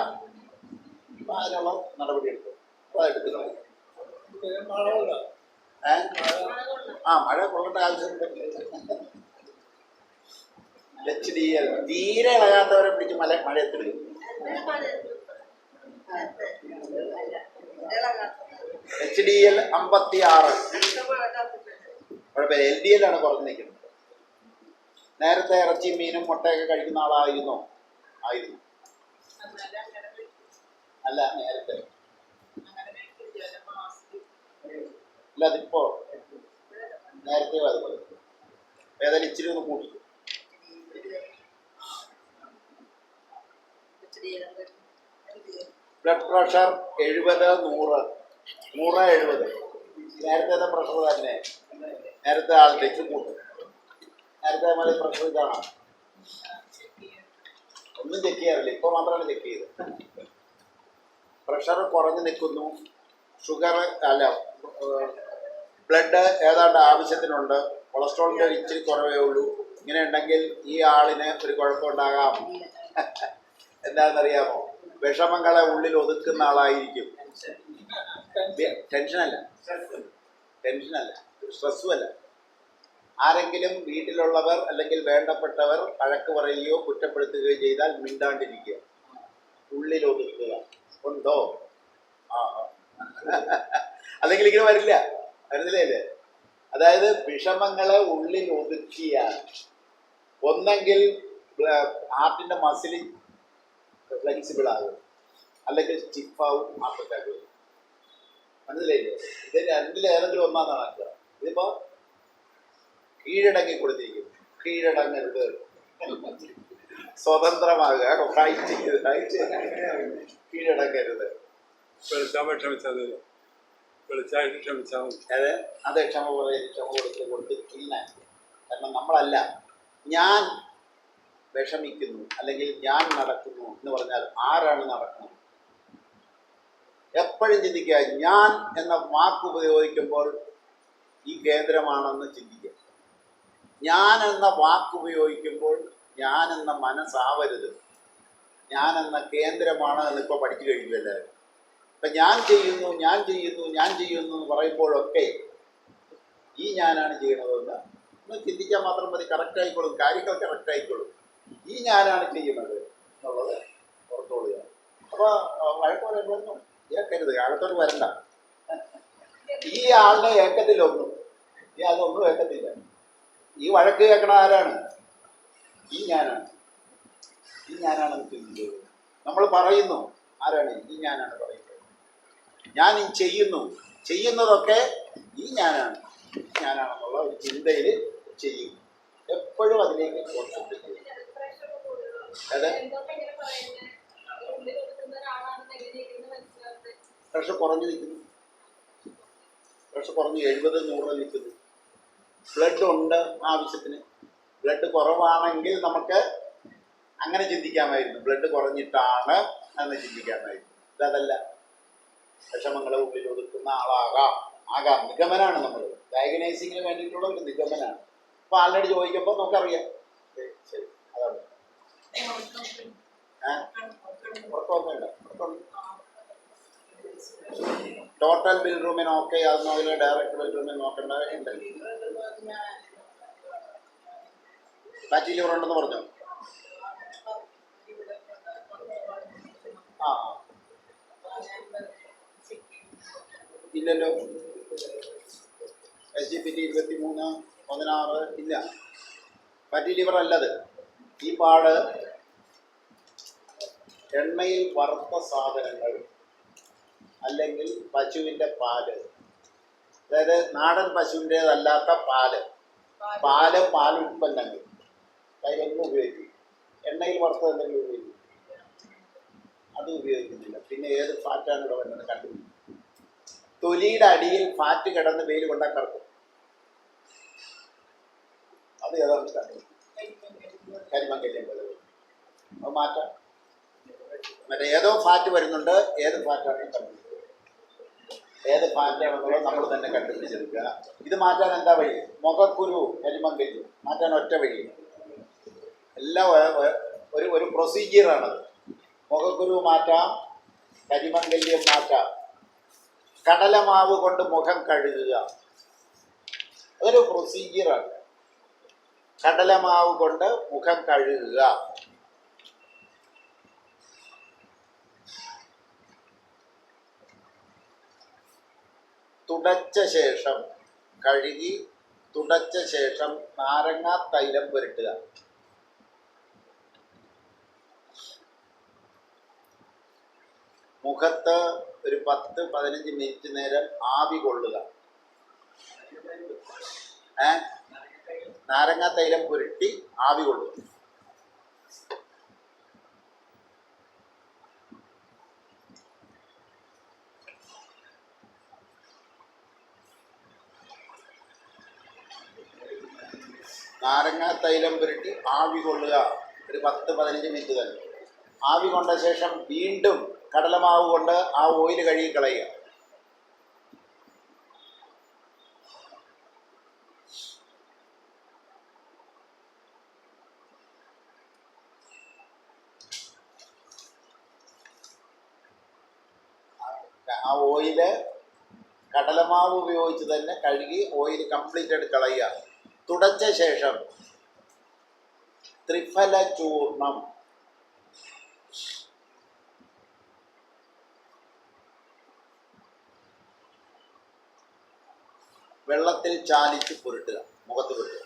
അതിനുള്ള നടപടി എടുക്കും. മഴ കൊള്ളേണ്ട ആവശ്യമുണ്ട്. HDL തീരെ ഇളകാത്തവരെ പിടിച്ച് മഴ എത്തിടും. HDL 56. കുഴപ്പമില്ല. LDL ആണ് കുറഞ്ഞു നിൽക്കുന്നത്. നേരത്തെ ഇറച്ചി, മീനും, മുട്ടയൊക്കെ കഴിക്കുന്ന ആളായിരുന്നു? അല്ല, നേരത്തെ അല്ല, അതിപ്പോ നേരത്തെ അതുപോലെ. ഏതായാലും ഇച്ചിരി ഒന്ന് കൂട്ടി. Blood pressure 70/100. 100/70. നേരത്തെ പ്രഷർ തന്നെ. നേരത്തെ ആളുടെ ഇത് കൂട്ടും. നേരത്തെ മതി പ്രഷർ ഇതാണ്. ഒന്നും ചെക്ക് ചെയ്യാറില്ല, ഇപ്പോൾ മാത്രമാണ് ചെക്ക് ചെയ്തത്. പ്രഷർ കുറഞ്ഞു നിൽക്കുന്നു. ഷുഗർ ബ്ലഡ് ഏതാണ്ട് ആവശ്യത്തിനുണ്ട്. കൊളസ്ട്രോളിൻ്റെ ഇച്ചിരി കുറവേ ഉള്ളൂ. ഇങ്ങനെ ഉണ്ടെങ്കിൽ ഈ ആളിന് ഒരു കുഴപ്പമുണ്ടാകാം. എന്താണെന്നറിയാമോ? വിഷമങ്ങളെ ഉള്ളിൽ ഒതുക്കുന്ന ആളായിരിക്കും. ടെൻഷനല്ല, സ്ട്രെസ്സും അല്ല. ആരെങ്കിലും വീട്ടിലുള്ളവർ അല്ലെങ്കിൽ വേണ്ടപ്പെട്ടവർ വഴക്ക് പറയുകയോ കുറ്റപ്പെടുത്തുകയോ ചെയ്താൽ മിണ്ടാണ്ടിരിക്കുക, ഉള്ളിൽ ഒതുക്കുക. ഉണ്ടോ? ആ അല്ലെങ്കിൽ ഇങ്ങനെ വരുന്നില്ലേ? അതായത് വിഷമങ്ങളെ ഉള്ളിൽ ഒതുക്കിയാൽ ഒന്നെങ്കിൽ ഹാർട്ടിൻ്റെ മസിൽ ഫ്ലെക്സിബിൾ ആകും, അല്ലെങ്കിൽ സ്റ്റിഫാവും, ഹാർട്ട് അറ്റാക്ക് വരും. മനസ്സിലായില്ലേ? ഇത് രണ്ടിലേതെങ്കിലും ഒന്നാണ് നടക്കുക. ഇതിപ്പോൾ കീഴടങ്ങി കൊടുത്തിരിക്കുന്നു. കീഴടങ്ങരുത്, സ്വതന്ത്രമാകുക, ഫൈറ്റ് കീഴടങ്ങരുത്. അതെ, ക്ഷമ കൊടുത്ത് ക്ലീനാക്കി. കാരണം നമ്മളല്ല, ഞാൻ വിഷമിക്കുന്നു അല്ലെങ്കിൽ ഞാൻ നടക്കുന്നു എന്ന് പറഞ്ഞാൽ ആരാണ് നടക്കുന്നത്? എപ്പോഴും ചിന്തിക്കുക, ഞാൻ എന്ന വാക്ക് ഉപയോഗിക്കുമ്പോൾ ഈ കേന്ദ്രമാണെന്ന് ചിന്തിക്കുക. ഞാൻ എന്ന വാക്ക് ഉപയോഗിക്കുമ്പോൾ ഞാൻ എന്ന മനസ്സാവരുത്, ഞാൻ എന്ന കേന്ദ്രമാണ് എന്നിപ്പോൾ പഠിച്ചു കഴിഞ്ഞു എല്ലാവരും. ഇപ്പം ഞാൻ ചെയ്യുന്നു എന്ന് പറയുമ്പോഴൊക്കെ ഈ ഞാനാണ് ചെയ്യണതെന്ന് ഒന്ന് ചിന്തിക്കാൻ മാത്രം മതി. കറക്റ്റായിക്കോളും, കാര്യങ്ങൾ കറക്റ്റായിക്കോളും. ഈ ഞാനാണ് ചെയ്യുന്നത് എന്നുള്ളത് പുറത്തോളുക. അപ്പോൾ വഴക്ക് പറയുമ്പോഴൊന്നും ഏക്കരുത്, അകത്തോട്ട് വരണ്ട. ഈ ആളുടെ ഏക്കത്തിലൊന്നും അതൊന്നും ഏക്കത്തില്ല. ഈ വഴക്ക് കേൾക്കണ ആരാണ്? ഈ ഞാനാണെന്ന് ചിന്തിച്ചത്. നമ്മൾ പറയുന്നു, ആരാണ്? ഈ ഞാനാണ് പറയുന്നത്. ഞാൻ ഈ ചെയ്യുന്നതൊക്കെ ഈ ഞാനാണെന്നുള്ള ഒരു ചിന്തയിൽ ചെയ്യും. എപ്പോഴും അതിലേക്ക് കോൺസെൻട്രേറ്റ് ചെയ്യും. അതെ, പ്രഷർ കുറഞ്ഞു നിൽക്കുന്നു, പ്രഷർ കുറഞ്ഞ് 70-100 നിൽക്കുന്നു. ബ്ലഡ് ഉണ്ട് ആവശ്യത്തിന്. ബ്ലഡ് കുറവാണെങ്കിൽ നമുക്ക് അങ്ങനെ ചിന്തിക്കാമായിരുന്നു, ബ്ലഡ് കുറഞ്ഞിട്ടാണ് എന്ന് ചിന്തിക്കാമായിരുന്നു. ഇതല്ല, വിഷമങ്ങളെ ഉള്ളിൽ ഒതുക്കുന്ന ആകാം. നിഗമനാണ് നമ്മൾ ഡയഗ്നൈസിങ്ങിന് വേണ്ടിയിട്ടുള്ള ഒരു നിഗമനാണ്. അപ്പോൾ ആളുടെ ചോദിക്കുമ്പോൾ നമുക്കറിയാം, ശരി അതാണ്. ഉറക്കമൊന്നുമില്ല. ടോട്ടൽ ബിൽ റൂമിന് ഓക്കെ ആകുന്ന അതിൽ ഡയറക്റ്റ് ബിൽ റൂമിൽ നോക്കേണ്ട ഉണ്ട്. ഫാറ്റി ലിവർ ഉണ്ടെന്ന് പറഞ്ഞു. ആ ഇല്ലല്ലോ, SGPT 23/16 ഇല്ല. ഫാറ്റി ലിവർ അല്ലത്. ഈ പാട് എണ്ണയിൽ വറുത്ത സാധനങ്ങൾ അല്ലെങ്കിൽ പശുവിൻ്റെ പാല്, അതായത് നാടൻ പശുവിൻ്റേതല്ലാത്ത പാലുൽപ്പന്നങ്ങൾ അതിലൊന്നും ഉപയോഗിക്കും. എണ്ണയിൽ വറുത്തത് എന്തെങ്കിലും ഉപയോഗിക്കും? അത് ഉപയോഗിക്കുന്നില്ല. പിന്നെ ഏത് ഫാറ്റാണ് ഇവിടെ വരുന്നത് കണ്ടുപിടിക്കും. തൊലിയുടെ അടിയിൽ ഫാറ്റ് കിടന്ന് വെയിൽ കൊണ്ടാൽ കറക്കും. അത് ഏതാണ്? കരിമങ്കല്യം പോലെ. അത് മാറ്റാം. മറ്റേ ഏതോ ഫാറ്റ് വരുന്നുണ്ട്, ഏത് ഫാറ്റാണെന്ന് കണ്ടുപിടിക്കുക. ഏത് ഫാറ്റാണെന്നുള്ളത് നമ്മൾ തന്നെ കണ്ടുപിടിച്ചെടുക്കുക. ഇത് മാറ്റാൻ എന്താ വഴി? മുഖക്കുരു, കരിമങ്കല്യം മാറ്റാൻ ഒറ്റ വഴി. എല്ലാം ഒരു പ്രൊസീജിയറാണത്. മുഖക്കുരു മാറ്റാം, കരിമങ്കല്യം മാറ്റാം. കടലമാവ് കൊണ്ട് മുഖം കഴുകുക, അതൊരു പ്രൊസീജിയറാണ്. കടലമാവ് കൊണ്ട് മുഖം കഴുകുക. തുടച്ച ശേഷം നാരങ്ങാ തൈലം പുരട്ടുക. മുഖത്ത് ഒരു 10-15 മിനിറ്റ് നേരം ആവി കൊള്ളുക. നാരങ്ങാ തൈലം പുരട്ടി ആവി കൊള്ളുക. നാരങ്ങാ തൈലം പുരട്ടി ആവി കൊള്ളുക ഒരു 10-15 മിനിറ്റ് തന്നെ. ആവി കൊണ്ട ശേഷം വീണ്ടും കടലമാവ് കൊണ്ട് ആ ഓയിൽ കഴുകി കളയുക. ആ ഓയില് കടലമാവ് ഉപയോഗിച്ച് തന്നെ കഴുകി ഓയിൽ കംപ്ലീറ്റ് ആയിട്ട് കളയുക. തുടച്ച ശേഷം ത്രിഫല ചൂർണം വെള്ളത്തിൽ ചാലിച്ച് പുരട്ടുക, മുഖത്ത് പുരട്ടുക.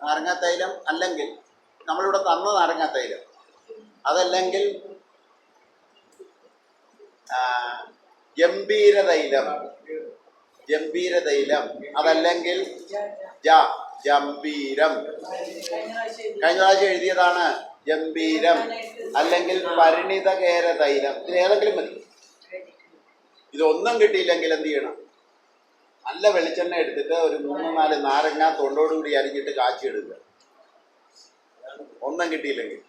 നാരങ്ങാത്തൈലം അല്ലെങ്കിൽ നമ്മളിവിടെ തന്ന നാരങ്ങാത്തൈലം, അതല്ലെങ്കിൽ ജംബീരതൈലം, അതല്ലെങ്കിൽ ജംബീരം. കഴിഞ്ഞ പ്രാവശ്യം എഴുതിയതാണ് ജംബീരം, അല്ലെങ്കിൽ പരിണിതകേര തൈലം. ഇത് ഏതെങ്കിലും മതി. ഇതൊന്നും കിട്ടിയില്ലെങ്കിൽ എന്ത് ചെയ്യണം? നല്ല വെളിച്ചെണ്ണ എടുത്തിട്ട് ഒരു 3-4 നാരങ്ങ തൊണ്ടോടുകൂടി അരിഞ്ഞിട്ട് കാച്ചിയെടുക്കുക. ഒന്നും കിട്ടിയില്ലെങ്കിൽ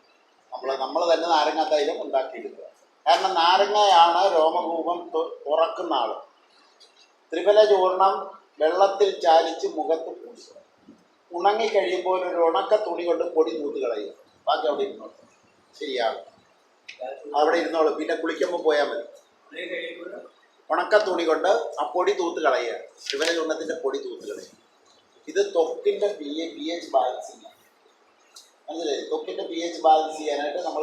നമ്മൾ തന്നെ നാരങ്ങ തൈലം ഉണ്ടാക്കിയെടുക്കുക. കാരണം നാരങ്ങയാണ് രോമകൂപം തുറക്കുന്ന ആൾ. ത്രിഫല ചൂർണം വെള്ളത്തിൽ ചാലിച്ച് മുഖത്ത് പൂശുക. ഉണങ്ങിക്കഴിയുമ്പോൾ ഒരു ഉണക്ക തുണി കൊണ്ട് പൊടി തൂത്ത് കളയുക. ബാക്കി അവിടെ ഇരുന്നോളൂ. ശരിയാകും, അവിടെ ഇരുന്നോളൂ. പിന്നെ കുളിക്കുമ്പോൾ പോയാൽ മതി. ഉണക്ക തുണി കൊണ്ട് ആ പൊടി തൂത്ത് കളയുക. ത്രിഫല ചൂർണത്തിൻ്റെ പൊടി തൂത്ത് കളയുക. ഇത് ത്വക്കിൻ്റെ pH ബാലൻസ് ചെയ്യാം. മനസ്സിലായി? ത്വക്കിൻ്റെ pH ബാലൻസ് ചെയ്യാനായിട്ട് നമ്മൾ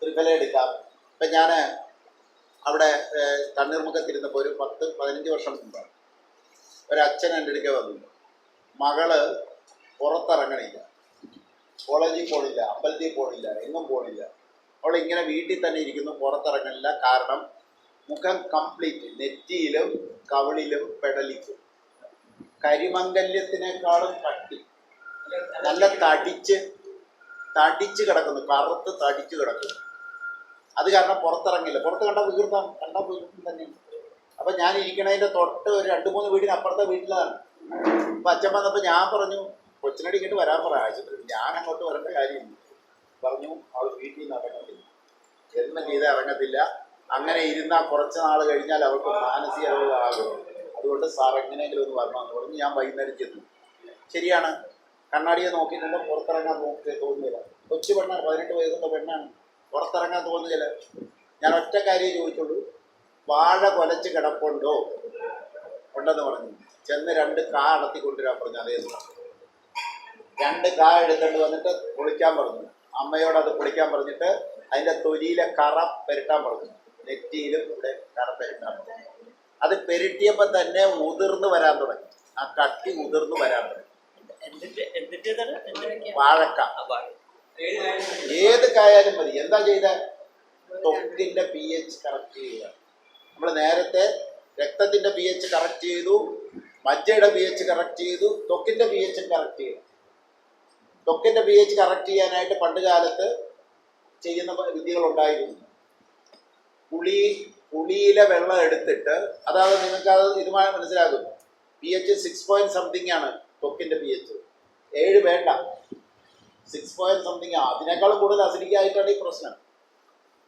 ത്രിഫല എടുക്കാം. ഇപ്പം ഞാൻ അവിടെ തണ്ണീർമുഖത്തിരുന്നപ്പോൾ ഒരു 10-15 വർഷം മുമ്പാണ് ഒരച്ഛൻ എൻ്റെ അടുക്ക വന്നു. മകള് പുറത്തിറങ്ങണില്ല, കോളേജിൽ പോണില്ല, അമ്പലത്തിൽ പോണില്ല, എങ്ങും പോണില്ല. അവളിങ്ങനെ വീട്ടിൽ തന്നെ ഇരിക്കുന്നു, പുറത്തിറങ്ങണില്ല. കാരണം മുഖം കംപ്ലീറ്റ് നെറ്റിയിലും കവിളിലും പെടലിക്കും കരിമംഗല്യത്തിനേക്കാളും കട്ടി, നല്ല തടിച്ച് കിടക്കുന്നു, കറുത്ത് തടിച്ച് കിടക്കുന്നു. അത് കാരണം പുറത്തിറങ്ങില്ല. പുറത്ത് കണ്ടാൽ വീർത്താം തന്നെ. അപ്പം ഞാൻ ഇരിക്കണതിൻ്റെ തൊട്ട് ഒരു 2-3 വീടിന് അപ്പുറത്തെ വീട്ടിലാണ്. അപ്പം അച്ഛൻ വന്നപ്പോൾ ഞാൻ പറഞ്ഞു, കൊച്ചിനടി ഇങ്ങോട്ട് വരാൻ പറ ആശുപത്രി. ഞാൻ അങ്ങോട്ട് വരേണ്ട കാര്യമില്ല പറഞ്ഞു. അവൾ വീട്ടിൽ നിന്ന് ഇറങ്ങത്തില്ല, എന്നും ചെയ്ത് ഇറങ്ങത്തില്ല. അങ്ങനെ ഇരുന്നാൽ കുറച്ച് നാൾ കഴിഞ്ഞാൽ അവർക്ക് മാനസിക രോഗമാകും. അതുകൊണ്ട് സാർ എങ്ങനെയെങ്കിലും ഒന്ന് വരണമെന്ന് പറഞ്ഞു. ഞാൻ വൈകുന്നേരം ചെന്നു. ശരിയാണ്, കണ്ണാടിയെ നോക്കിയിട്ടുണ്ട്, പുറത്തിറങ്ങാൻ തോന്നുന്നില്ല. കൊച്ചു പെണ്ണാണ്, 18 വയസ്സുള്ള പെണ്ണാണ്, പുറത്തിറങ്ങാൻ തോന്നുകയില്ല. ഞാൻ ഒറ്റ കാര്യം ചോദിച്ചുള്ളൂ, വാഴ കൊലച്ച് കിടപ്പുണ്ടോ? ഉണ്ടെന്ന് പറഞ്ഞു. ചെന്ന് 2 കാ അടത്തി കൊണ്ടുവരാൻ പറഞ്ഞു. അതേന്ന് 2 കാ എടുത്തിട്ട് വന്നിട്ട് പൊളിക്കാൻ പറഞ്ഞു. അമ്മയോടത് പൊളിക്കാൻ പറഞ്ഞിട്ട് അതിൻ്റെ തൊലിയിലെ കറ പെരട്ടാൻ പറഞ്ഞു. നെറ്റിയിലും ഇവിടെ കറ പെരട്ടാൻ പറഞ്ഞു. അത് പെരട്ടിയപ്പോൾ തന്നെ ഉതിർന്ന് വരാൻ തുടങ്ങി. ആ കട്ടി ഉതിർന്ന് വരാൻ തുടങ്ങി. വാഴക്ക ഏത് കായാലും മതി. എന്താ ചെയ്ത? ത്വക്കിൻ്റെ pH കറക്റ്റ് ചെയ്യുക. നമ്മൾ നേരത്തെ രക്തത്തിൻ്റെ pH കറക്റ്റ് ചെയ്തു, മജ്ജയുടെ pH കറക്റ്റ് ചെയ്തു, ത്വക്കിൻ്റെ pH കറക്റ്റ് ചെയ്തു. ത്വക്കിൻ്റെ pH കറക്റ്റ് ചെയ്യാനായിട്ട് പണ്ട് കാലത്ത് ചെയ്യുന്ന വിദ്യകളുണ്ടായിരുന്നു. പുളിയിലെ വെള്ളം എടുത്തിട്ട്, അതായത് നിങ്ങൾക്കത് ഇതുമായി മനസ്സിലാകും. pH 6 പോയിന്റ് സംതിങ് ആണ് ത്വക്കിൻ്റെ pH. 7 വേണ്ട, 6 പോയിന്റ് സംതിങ്. അതിനേക്കാളും കൂടുതൽ അസിഡിക് ആയിട്ടാണ് ഈ പ്രശ്നം.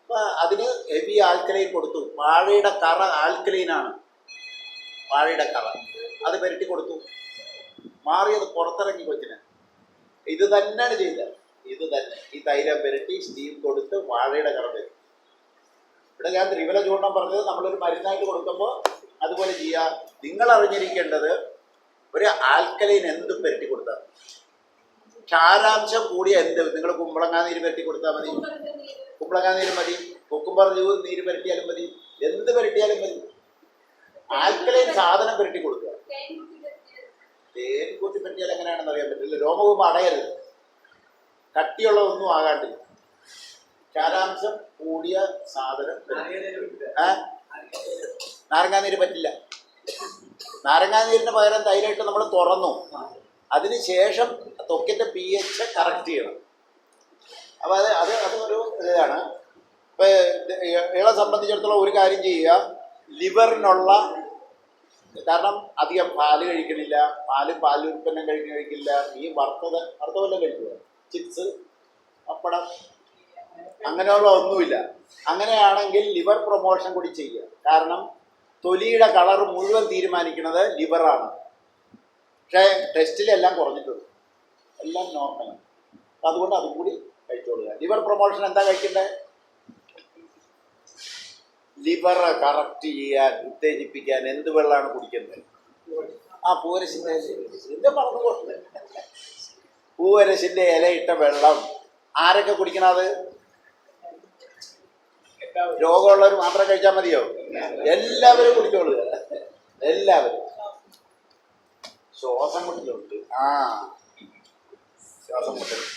അപ്പം അതിന് ഹെവി ആൽക്കലൈൻ കൊടുത്തു. വാഴയുടെ കറ ആൽക്കലൈനാണ്, വാഴയുടെ കറ. അത് പുരട്ടി കൊടുത്തു, മാറിയത് പുറത്തിറങ്ങി കൊച്ചിന്. ഇത് തന്നെയാണ് ചെയ്തത്. ഇത് തന്നെ ഈ തൈലം പുരട്ടി സ്റ്റീം കൊടുത്ത് വാഴയുടെ കറ വരും. ഇവിടെ ഞാൻ ത്രിഫല ചൂർണം പറഞ്ഞത് നമ്മളൊരു മരുന്നായിട്ട് കൊടുക്കുമ്പോൾ അതുപോലെ ചെയ്യുക. നിങ്ങൾ അറിഞ്ഞിരിക്കേണ്ടത്, ഒരു ആൽക്കലൈൻ എന്തും പുരട്ടി കൊടുത്താൽ, ക്ഷാരാംശം കൂടിയ എന്ത്, നിങ്ങൾ കുമ്പളങ്ങാ നീര് പുരട്ടി കൊടുത്താൽ മതി, കുമ്പളങ്ങാ നീര് മതി, കുക്കുംബർ നീര് പുരട്ടിയാലും മതി, എന്ത് പുരട്ടിയാലും മതി. ആൽക്കലൈൻ സാധനം പുരട്ടി കൊടുക്കുക. തേൻ കൂട്ടി പറ്റിയാൽ എങ്ങനെയാണെന്ന് അറിയാൻ പറ്റില്ല. രോമകൂപം അടയരുത്, കട്ടിയുള്ളതൊന്നും ആകാണ്ടില്ല. ക്ഷാരാംശം കൂടിയ സാധനം. നാരങ്ങാനീര് പറ്റില്ല. നാരങ്ങാനീരിന് പകരം തൈലായിട്ട് നമ്മൾ തുറന്നു, അതിനുശേഷം ത്വക്കിൻ്റെ pH കറക്റ്റ് ചെയ്യണം. അപ്പോൾ അതൊരു ഇതാണ്. ഇപ്പോൾ ഇളെ സംബന്ധിച്ചിടത്തോളം ഒരു കാര്യം ചെയ്യുക, ലിവറിനുള്ള, കാരണം അധികം പാല് കഴിക്കണില്ല, പാലുൽപ്പന്നം കഴിക്കില്ല, ഈ വറുത്തവെല്ലാം കഴിക്കുക, ചിപ്സ് പപ്പടം, അങ്ങനെയുള്ള ഒന്നുമില്ല. അങ്ങനെയാണെങ്കിൽ ലിവർ പ്രൊമോഷൻ കൂടി ചെയ്യുക. കാരണം തൊലിയുടെ കളർ മുഴുവൻ തീരുമാനിക്കുന്നത് ലിവറാണ്. പക്ഷേ ടെസ്റ്റിലെല്ലാം കുറഞ്ഞിട്ടുണ്ട്, എല്ലാം നോർമലാണ്. അപ്പം അതുകൊണ്ട് അതും കൂടി കഴിച്ചോളുക. ലിവർ പ്രൊമോഷൻ എന്താ കഴിക്കേണ്ടത്? ലിവർ കറക്റ്റ് ചെയ്യാൻ, ഉത്തേജിപ്പിക്കാൻ എന്ത് വെള്ളമാണ് കുടിക്കേണ്ടത്? പൂവരശിൻ്റെ ഇതിൻ്റെ പറഞ്ഞു കൊടുത്തത്. പൂവരശിൻ്റെ ഇലയിട്ട വെള്ളം ആരൊക്കെ കുടിക്കണം? അത് രോഗമുള്ളവർ മാത്രം കഴിച്ചാൽ മതിയോ? എല്ലാവരും കുടിച്ചോളുക, എല്ലാവരും. ശ്വാസം മുട്ടലുണ്ട്, ശ്വാസം മുട്ടലുണ്ട്.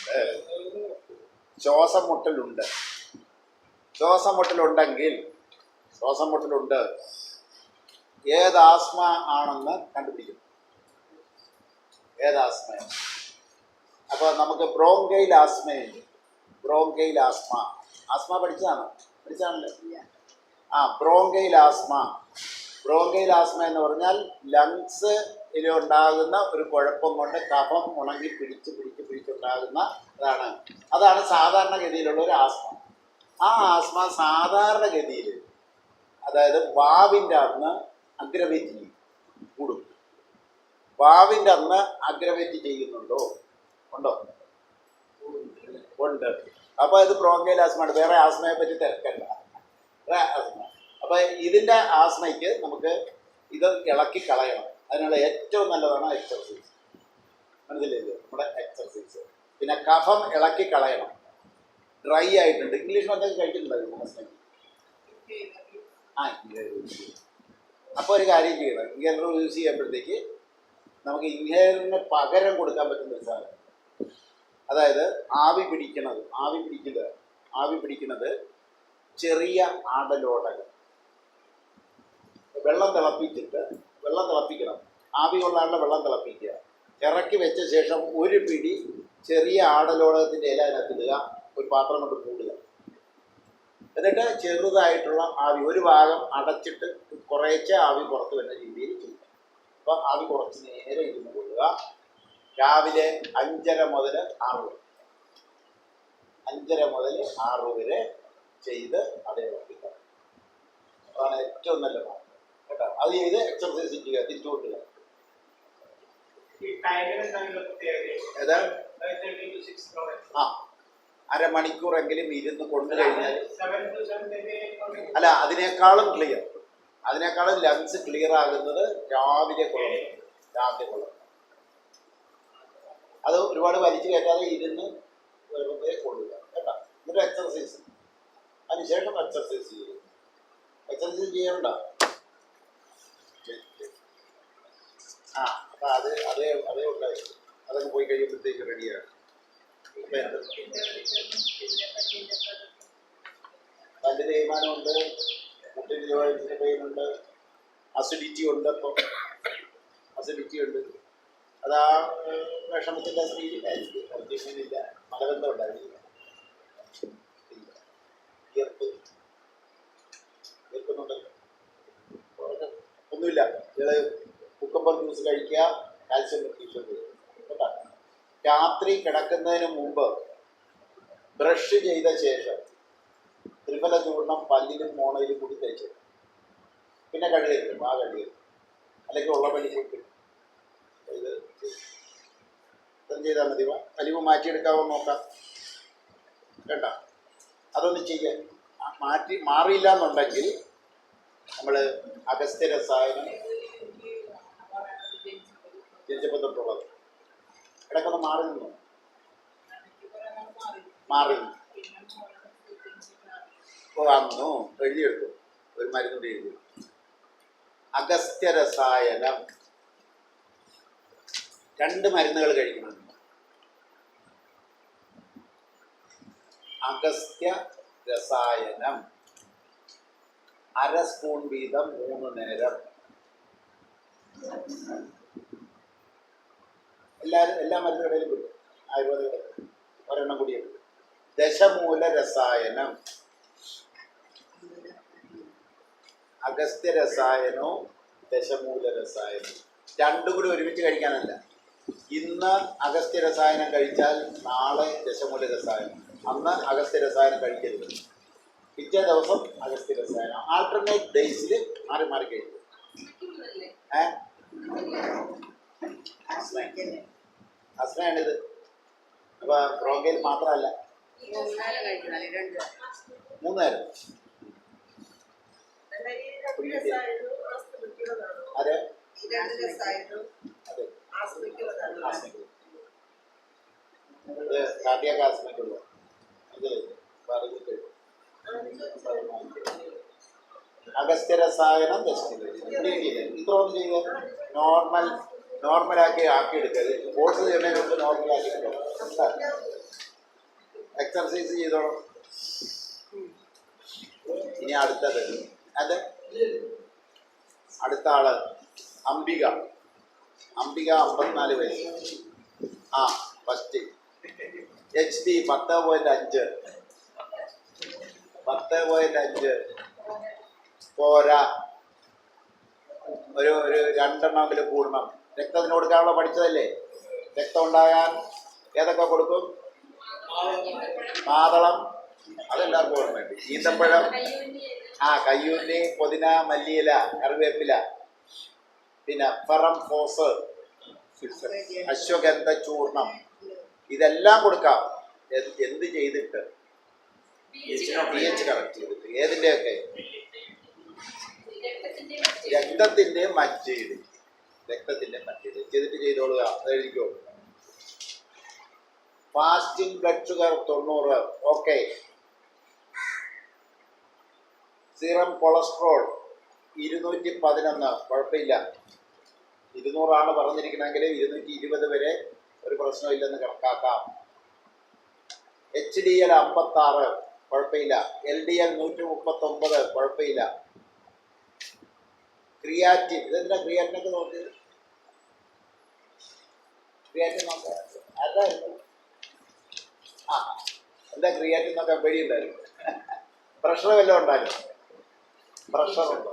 ശ്വാസം മുട്ടലുണ്ട് ഏത് ആസ്മ ആണെന്ന് കണ്ടുപിടിക്കും. ഏത് ആസ്മയാണ്? അപ്പോൾ നമുക്ക് bronchial ആസ്മയുണ്ട്. Bronchial asthma പഠിച്ചാണല്ലോ. Bronchial asthma എന്ന് പറഞ്ഞാൽ ലങ്സിലുണ്ടാകുന്ന ഒരു കുഴപ്പം കൊണ്ട് കഫം ഉണങ്ങി പിടിച്ചുണ്ടാകുന്ന അതാണ് സാധാരണഗതിയിലുള്ള ഒരു ആസ്മ. ആ ആസ്മ സാധാരണഗതിയിൽ, അതായത് വാവിൻ്റെ അന്ന് അഗ്രവേറ്റ് കൂടും. വാവിൻ്റെ അന്ന് അഗ്രവേറ്റ് ചെയ്യുന്നുണ്ടോ? ഉണ്ടോ? ഉണ്ട്. അപ്പോൾ ഇത് ബ്രോങ്കൈൽ ആസ്മയാണ്. വേറെ ആസ്മയെ പറ്റി തിരക്കല്ല, വേറെ ആസ്മ. അപ്പോൾ ഇതിൻ്റെ ആസ്മയ്ക്ക് നമുക്ക് ഇത് ഇളക്കി കളയണം. അതിനുള്ള ഏറ്റവും നല്ലതാണ് എക്സർസൈസ്. മനസ്സിലായില്ലേ? നമ്മുടെ എക്സർസൈസ്. പിന്നെ കഫം ഇളക്കി കളയണം. ഡ്രൈ ആയിട്ടുണ്ട്. ഇംഗ്ലീഷ് മരുന്നൊക്കെ കഴിച്ചിട്ടുണ്ടായിരുന്നു മനസ്സിലാക്കി. അപ്പോൾ ഒരു കാര്യം ചെയ്യണം. ഇൻഹേലർ യൂസ് ചെയ്യുമ്പോഴത്തേക്ക് നമുക്ക് ഇൻഹേലറിന് പകരം കൊടുക്കാൻ പറ്റുന്ന ഒരു സാധനം, അതായത് ആവി പിടിക്കുന്നത് ചെറിയ ആടലോടകൾ. വെള്ളം തിളപ്പിക്കണം. ആവി കൊള്ളാണ്ട് വെള്ളം തിളപ്പിക്കുക. ഇറക്കി വെച്ച ശേഷം ഒരു പിടി ചെറിയ ആടലോടകത്തിൻ്റെ ഇല അതിനകത്തിടുക. ഒരു പാത്രം കൊണ്ട് മൂടുക. എന്നിട്ട് ചെറുതായിട്ടുള്ള ആവി ഒരു ഭാഗം അടച്ചിട്ട് കുറേശ്ശെ ആവി പുറത്ത് വരുന്ന രീതിയിൽ ചെയ്യുക. അപ്പോൾ ആവി കുറച്ച് നേരെ ഇരുന്ന് കൊള്ളുക. രാവിലെ 5:30 മുതൽ 6 വരെ 5:30 മുതൽ 6 വരെ ചെയ്ത് അതേ വർദ്ധിക്കുക. അതാണ് ഏറ്റവും നല്ല മാർഗം കേട്ടോ. അത് ചെയ്ത് എക്സർസൈസ് ചെയ്യുക, തിരിച്ചു കൊണ്ടുക. അരമണിക്കൂറെങ്കിലും ഇരുന്ന് കൊണ്ടു കഴിഞ്ഞാൽ, അല്ല അതിനേക്കാളും ലങ്സ് ക്ലിയർ ആകുന്നത് രാവിലെ കൊള്ളണം. അത് ഒരുപാട് വലിച്ചു കയറ്റാതെ ഇരുന്ന് വെറുതെ കൊള്ളുക കേട്ടോ. എന്നിട്ട് എക്സർസൈസ്, അതിനുശേഷം എക്സർസൈസ് ചെയ്യണ്ട. അപ്പം അതേ ഉണ്ടായി. അതൊക്കെ പോയി കഴിയുമ്പോഴത്തേക്ക് റെഡിയാണ്. പല്ല് തേയ്മാനമുണ്ട്, മുട്ടിന് ജോയിൻസിന് പെയിനുണ്ട്, അസിഡിറ്റി ഉണ്ട്. അത് ആ വിഷമത്തിൻ്റെ സ്ത്രീയിലായിരിക്കും. അർജന്റീനില്ല, മലബന്ധം ഉണ്ടായിരിക്കില്ല. ഈർക്കുന്നുണ്ടല്ലോ, ഒന്നുമില്ല. കുക്കമ്പർ ജ്യൂസ് കഴിക്കുക, കാൽസ്യം മെഗ്നീഷ്യം കേട്ടോ. രാത്രി കിടക്കുന്നതിന് മുമ്പ് ബ്രഷ് ചെയ്ത ശേഷം ത്രിഫല ചൂർണം പല്ലിലും മോണയിലും കൂടി തേച്ച് പിന്നെ കഴുകരുത്. അല്ലെങ്കിൽ ഉള്ള പല്ലി പോയി കിട്ടും. ഇത് ചെയ്താൽ മതി. വലിവ് മാറ്റിയെടുക്കാവോ നോക്കാം കേട്ടോ. അതൊന്ന് ചെയ്യാൻ മാറിയില്ല എന്നുണ്ടെങ്കിൽ നമ്മൾ അഗസ്ത്യ രസായനം ജനിച്ചപ്പോൾ തൊട്ടുള്ളത് ഇടയ്ക്കൊന്ന് മാറി വന്നു എഴുതിയെടുത്തു. ഒരു മരുന്നുകൂടി എഴുതി. അഗസ്ത്യ രസായനം 2 മരുന്നുകൾ കഴിക്കണം. അഗസ്ത്യ രസായനം 1/2 സ്പൂൺ വീതം 3 നേരം. എല്ലാ മരുന്നുകളിലും കിട്ടും. ആയുർവേദ ഒരെണ്ണം കൂടിയേ കിട്ടും. ദശമൂല രസായനം, അഗസ്ത്യ രസായനവും ദശമൂല രസായനവും 2 കൂടി ഒരുമിച്ച് കഴിക്കാനല്ല. ഇന്ന് അഗസ്ത്യ രസായനം കഴിച്ചാൽ നാളെ ദശമൂല രസായനം. അന്ന് അഗസ്ത്യ രസായനം കഴിക്കരുത്. പിറ്റേ ദിവസം അഗസ്ത്യ രസായനം. ആൾട്ടർനേറ്റ് ഡേയ്സിൽ മാറി മാറി കഴിക്കും. അസ്മയാണിത്. അപ്പൊ ബ്രോങ്കയിൽ മാത്രമല്ല, 3 നേരം. അതെ, ഇത് കാർഡിയാക് ആസ്മയ്ക്കുള്ള ഇത് പറഞ്ഞിട്ട് അഗസ്ത്യ രസായനം ഇത്രയൊന്നും ചെയ്ത് നോർമലാക്കി ആക്കിയെടുക്കരുത്. കോഴ്സ് ചെയ്യുന്നതിന് മുമ്പ് നോർമലാക്കി എക്സർസൈസ് ചെയ്തോളാം. ഇനി അടുത്തത് അടുത്ത ആള് അംബിക 54 വയസ്സ്. ഫസ്റ്റ് HD 10.5 പോരാ, ഒരു 2 എണ്ണമെങ്കിലും കൂടണം. രക്തത്തിന് കൊടുക്കാനുള്ള പഠിച്ചതല്ലേ. രക്തം ഉണ്ടാകാൻ ഏതൊക്കെ കൊടുക്കും? മാതളം, അതെല്ലാവർക്കും ഓർമ്മയുണ്ട്. ഈന്തപ്പഴം, കയ്യൂന്നി, പുതിന, മല്ലിയില, കറിവേപ്പില, പിന്നെ ഫെറം ഫോസ്, അശ്വഗന്ധ ചൂർണം, ഇതെല്ലാം കൊടുക്കാം. എന്ത് ചെയ്തിട്ട്? pH കറക്റ്റ് ചെയ്തിട്ട്. ഏതിൻ്റെയൊക്കെ? രക്തത്തിൻ്റെ മജ്ജയുടെ ചെയ്തിട്ട് ചെയ്തോളുക. അത് എഴുതിക്കോ. Fasting blood sugar 90. Okay. Serum cholesterol 211. കുഴപ്പമില്ല. 200 പറഞ്ഞിരിക്കണമെങ്കിൽ 220 വരെ ഒരു പ്രശ്നമില്ലെന്ന് കണക്കാക്കാം. HDL 56. കുഴപ്പമില്ല. LDL 139. കുഴപ്പമില്ല. ക്രിയാറ്റിൻ, ഇതെന്താ ക്രിയാറ്റിനൊക്കെ നോക്കിയത്? ക്രിയാറ്റിൻ നോക്കാം. അതായിരുന്നു എന്താ ക്രിയാറ്റിൻ നോക്കാൻ പേടിയുണ്ടായിരുന്നു. പ്രഷർ വല്ലതും ഉണ്ടായിരുന്നു? പ്രഷറുണ്ടോ?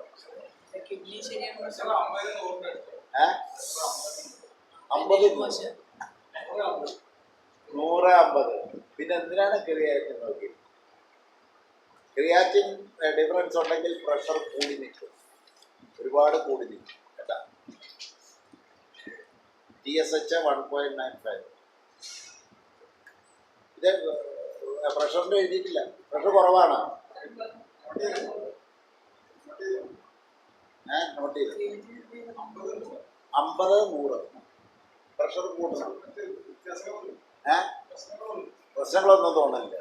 150. പിന്നെ എന്തിനാണ് ക്രിയാറ്റിൻ നോക്കി? ക്രിയാറ്റിൻ ഡിഫറൻസ് ഉണ്ടെങ്കിൽ പ്രഷർ കൂടി നിൽക്കും, ഒരുപാട് കൂടി നിൽക്കും കേട്ടാ. TSH 1.95. ഇത് പ്രഷറിൻ്റെ എഴുതിയിട്ടില്ല. പ്രഷർ കുറവാണ്. നോട്ട് ചെയ്ത് 50 100 പ്രഷർ കൂട്ടണം. പ്രശ്നങ്ങളൊന്നും തോന്നില്ല.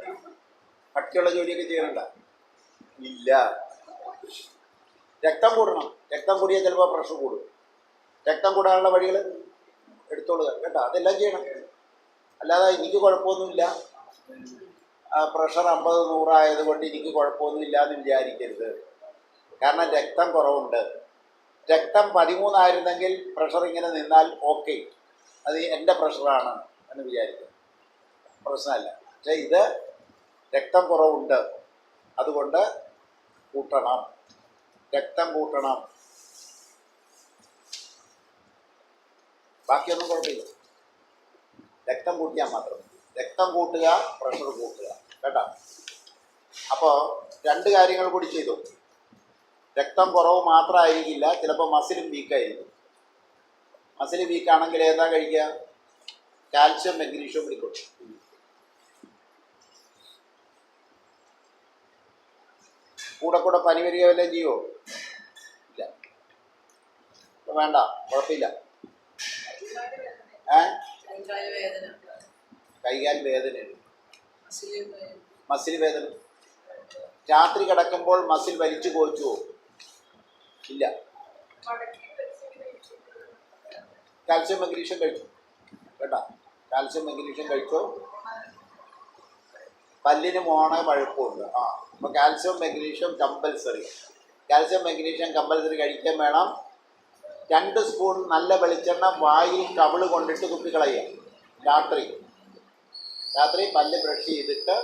കട്ടിയുള്ള ജോലിയൊക്കെ ചെയ്യണ്ട. ഇല്ല. രക്തം കൂടണം. രക്തം കൂടിയാൽ ചിലപ്പോൾ പ്രഷർ കൂടും. രക്തം കൂടാനുള്ള വഴികൾ എടുത്തോളുക കേട്ടോ. അതെല്ലാം ചെയ്യണം. അല്ലാതെ എനിക്ക് കുഴപ്പമൊന്നുമില്ല, പ്രഷർ 50 100 ആയതുകൊണ്ട് എനിക്ക് കുഴപ്പമൊന്നുമില്ല എന്ന് വിചാരിക്കരുത്. കാരണം രക്തം കുറവുണ്ട്. രക്തം 13 ആയിരുന്നെങ്കിൽ പ്രഷർ ഇങ്ങനെ നിന്നാൽ ഓക്കെ, അത് എൻ്റെ പ്രഷറാണ് എന്ന് വിചാരിക്കും, പ്രശ്നമല്ല. പക്ഷേ ഇത് രക്തം കുറവുണ്ട്, അതുകൊണ്ട് കൂട്ടണം, രക്തം കൂട്ടണം. ബാക്കിയൊന്നും കുഴപ്പമില്ല. രക്തം കൂട്ടിയാൽ മാത്രം. രക്തം കൂട്ടുക, പ്രഷർ കൂട്ടുക കേട്ടോ. അപ്പോൾ 2 കാര്യങ്ങൾ കൂടി ചെയ്തു. രക്തം കുറവ് മാത്രമായിരിക്കില്ല, ചിലപ്പോൾ മസിലും വീക്കായിരിക്കും. മസിൽ വീക്കാണെങ്കിൽ ഏതാ കഴിക്കുക? കാൽഷ്യം മഗ്നീഷ്യം പിടിക്കും. കൂടെ പനി വരിക വല്ലതും ചെയ്യുമോ? ഇല്ല. വേണ്ട, കുഴപ്പമില്ല. കൈകാൽ വേദനയുണ്ട്, മസിൽ വേദന. രാത്രി കിടക്കുമ്പോൾ മസിൽ വലിച്ചു കോച്ചുവോ? ഇല്ല. കാൽസ്യം മഗ്നീഷ്യം കഴിച്ചു കേട്ടോ. കാൽസ്യം മഗ്നീഷ്യം കഴിച്ചോ. പല്ലിന് മോണ പഴുപ്പുണ്ട്. അപ്പോൾ calcium magnesium compulsory. Calcium magnesium compulsory കഴിക്കാൻ വേണം. 2 സ്പൂൺ നല്ല വെളിച്ചെണ്ണ വായിൽ കവിള് കൊണ്ടിട്ട് തുപ്പിക്കളയുക. രാത്രി പല്ല് ബ്രഷ് ചെയ്തിട്ട്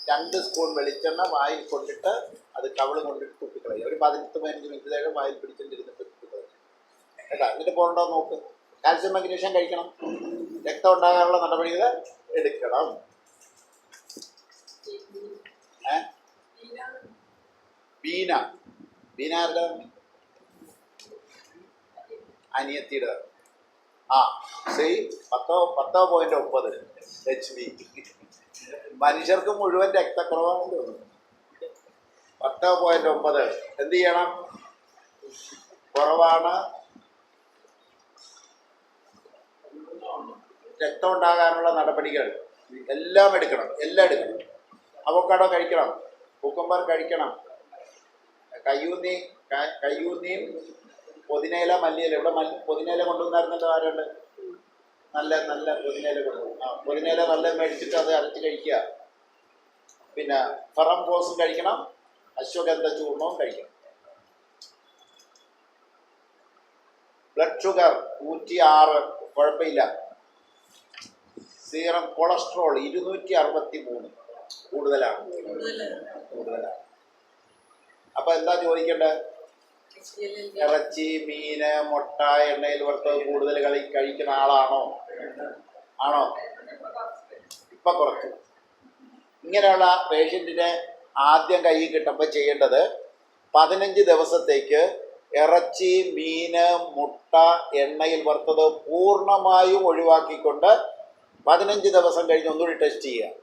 2 സ്പൂൺ വെളിച്ചെണ്ണ വായിൽ കൊണ്ടിട്ട് അത് കവിള് കൊണ്ടിട്ട് തുപ്പിക്കളയുക. ഒരു 10-15 മിനിറ്റ് നേരം വായിൽ പിടിച്ചിട്ടിരുന്നിട്ട് തുപ്പിക്കളയുക കേട്ടോ. എന്നിട്ട് പോകണ്ടോ നോക്ക്. കാൽസ്യം മഗ്നീഷ്യം കഴിക്കണം. രക്തം ഉണ്ടാകാനുള്ള നടപടികൾ എടുക്കണം. ബീന. ബീന ആരുടെ? അനിയത്തിയുടെ. ആ സി 10.9 HB. മനുഷ്യർക്ക് മുഴുവൻ രക്തക്കുറവാണെന്ന് തോന്നുന്നു. 10.9 എന്ത് ചെയ്യണം? കുറവാണ്. രക്തം ഉണ്ടാകാനുള്ള നടപടികൾ എല്ലാം എടുക്കണം. അവക്കാഡോ കഴിക്കണം, കുക്കുംബർ കഴിക്കണം, കയ്യൂന്നിയും പുതിനയില, മല്ലിയില. ഇവിടെ പുതിനയില കൊണ്ടുവന്നായിരുന്നല്ലോ. ആരുണ്ട്? നല്ല പുതിനയില കൊണ്ടുവരും. പുതിനയില നല്ല മേടിച്ചിട്ട് അത് അരച്ച് കഴിക്കുക. പിന്നെ ഫറംപോസും കഴിക്കണം, അശ്വഗന്ധ ചൂർണവും കഴിക്കണം. ബ്ലഡ് ഷുഗർ 106, കുഴപ്പമില്ല. സീറം കൊളസ്ട്രോൾ 263, കൂടുതലാണ്. അപ്പൊ എന്താ ചോദിക്കേണ്ടത്? ഇറച്ചി, മീന്, മുട്ട, എണ്ണയിൽ വറുത്തത് കൂടുതൽ കഴിക്കുന്ന ആളാണോ? ഇപ്പൊ കുറച്ചു. ഇങ്ങനെയുള്ള പേഷ്യൻറ്റിനെ ആദ്യം കൈ കിട്ടുമ്പോൾ ചെയ്യേണ്ടത് 15 ദിവസത്തേക്ക് ഇറച്ചി, മീന്, മുട്ട, എണ്ണയിൽ വറുത്തത് പൂർണ്ണമായും ഒഴിവാക്കിക്കൊണ്ട് 15 ദിവസം കഴിഞ്ഞ് ഒന്നുകൂടി ടെസ്റ്റ് ചെയ്യുക.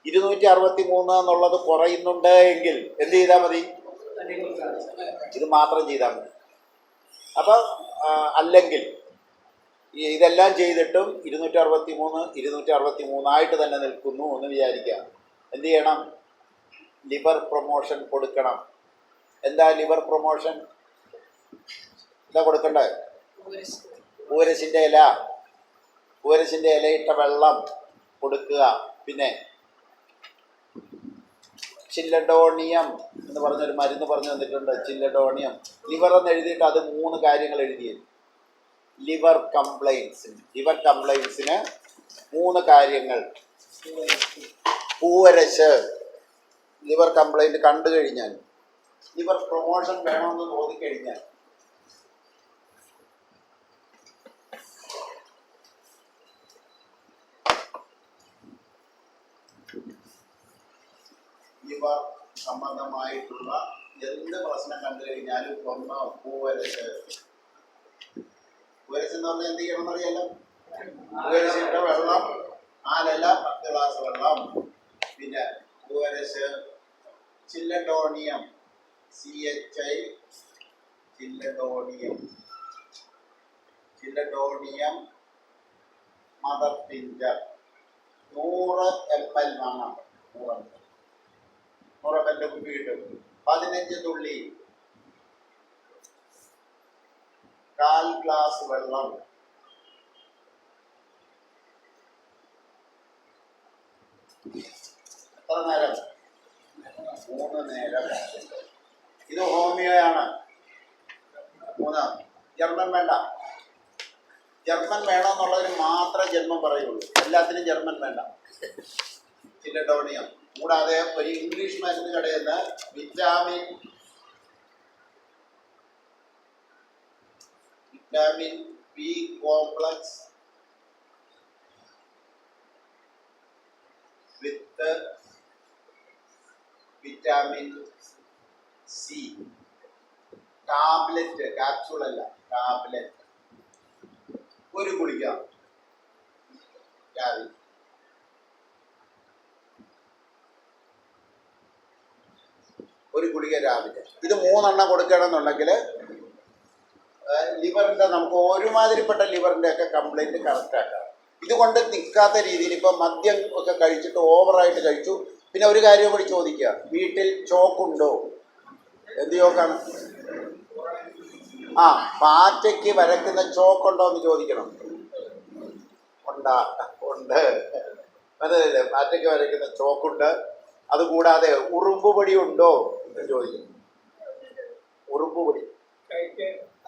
263 എന്നുള്ളത് കുറയുന്നുണ്ട് എങ്കിൽ എന്ത് ചെയ്താൽ മതി? ഇത് മാത്രം ചെയ്താൽ മതി. അപ്പം അല്ലെങ്കിൽ ഇതെല്ലാം ചെയ്തിട്ടും 263 ആയിട്ട് തന്നെ നിൽക്കുന്നു എന്ന് വിചാരിക്കുക. എന്ത് ചെയ്യണം? ലിവർ പ്രൊമോഷൻ കൊടുക്കണം. എന്താ ലിവർ പ്രൊമോഷൻ? എന്താ കൊടുക്കണ്ടേ? ഊരശിൻ്റെ ഇലയിട്ട വെള്ളം കൊടുക്കുക. പിന്നെ ചില്ലഡോണിയം എന്ന് പറഞ്ഞൊരു മരുന്ന് പറഞ്ഞു തന്നിട്ടുണ്ട്. ചില്ലഡോണിയം. ലിവർ എന്ന് എഴുതിയിട്ട് അത് 3 കാര്യങ്ങൾ എഴുതിയത്. ലിവർ കംപ്ലൈൻസിന് 3 കാര്യങ്ങൾ. പൂവരശ് ലിവർ കംപ്ലൈൻറ്റ് കണ്ടു കഴിഞ്ഞാൽ, ലിവർ പ്രൊമോഷൻ വേണമെന്ന് തോന്നിക്കഴിഞ്ഞാൽ ലിവർ സംബന്ധമായിട്ടുള്ള എന്ത് പ്രശ്നം കണ്ടു കഴിഞ്ഞാലും ഒന്ന് പൂവരശ് എന്ന് പറഞ്ഞാൽ എന്ത് ചെയ്യണം എന്നറിയാലോ? പൂവരശിൻ്റെ വെള്ളം 4 ഇല 10 ഗ്ലാസ് വെള്ളം. പിന്നെ പൂവരശ്, ചില്ലഡോണിയം CHI, ചില്ലഡോണിയം മദർ ടിഞ്ചർ 100 ml വാങ്ങാം. 100 ml കുപ്പി കിട്ടും. 15 തുള്ളി, 1/4 ഗ്ലാസ് വെള്ളം. എത്ര നേരം? 3 നേരം. ഇത് ഹോമിയോയാണ്. 3. ജർമ്മൻ വേണ്ട. ജർമ്മൻ വേണമെന്നുള്ളതിന് മാത്രമേ ജർമ്മൻ പറയുള്ളൂ. എല്ലാത്തിനും ജർമ്മൻ വേണ്ട. ചില്ലഡോണിയം. കൂടാതെ ഒരു ഇംഗ്ലീഷ് മരുന്ന് കടയിൽ നിന്ന് വിറ്റാമിൻ ബി കോംപ്ലക്സ് വിത്ത് വിറ്റാമിൻ സി ടാബ്ലറ്റ്, ക്യാപ്സൂൾ അല്ല, ടാബ്ലറ്റ്. 1 ഗുളിക രാവിലെ. ഇത് 3 എണ്ണം കൊടുക്കണമെന്നുണ്ടെങ്കിൽ ലിവറിൻ്റെ നമുക്ക് ഒരുമാതിരിപ്പെട്ട ലിവറിൻ്റെ ഒക്കെ കംപ്ലൈൻറ്റ് കറക്റ്റാക്കാം. ഇതുകൊണ്ട് നിൽക്കാത്ത രീതിയിൽ ഇപ്പം മദ്യം ഒക്കെ കഴിച്ചിട്ട് ഓവറായിട്ട് കഴിച്ചു. പിന്നെ ഒരു കാര്യം കൂടി ചോദിക്കുക, വീട്ടിൽ ചോക്കുണ്ടോ? എന്ത് ചോക്കാണ്? പാറ്റയ്ക്ക് വരയ്ക്കുന്ന ചോക്കുണ്ടോ എന്ന് ചോദിക്കണം. ഉണ്ട്. മനസ്സിലല്ലേ? പാറ്റയ്ക്ക് വരയ്ക്കുന്ന ചോക്കുണ്ട്. അതുകൂടാതെ ഉറുമ്പ് പൊടി ഉണ്ടോ എന്ന് ചോദിക്കും. ഉറുമ്പ് പൊടി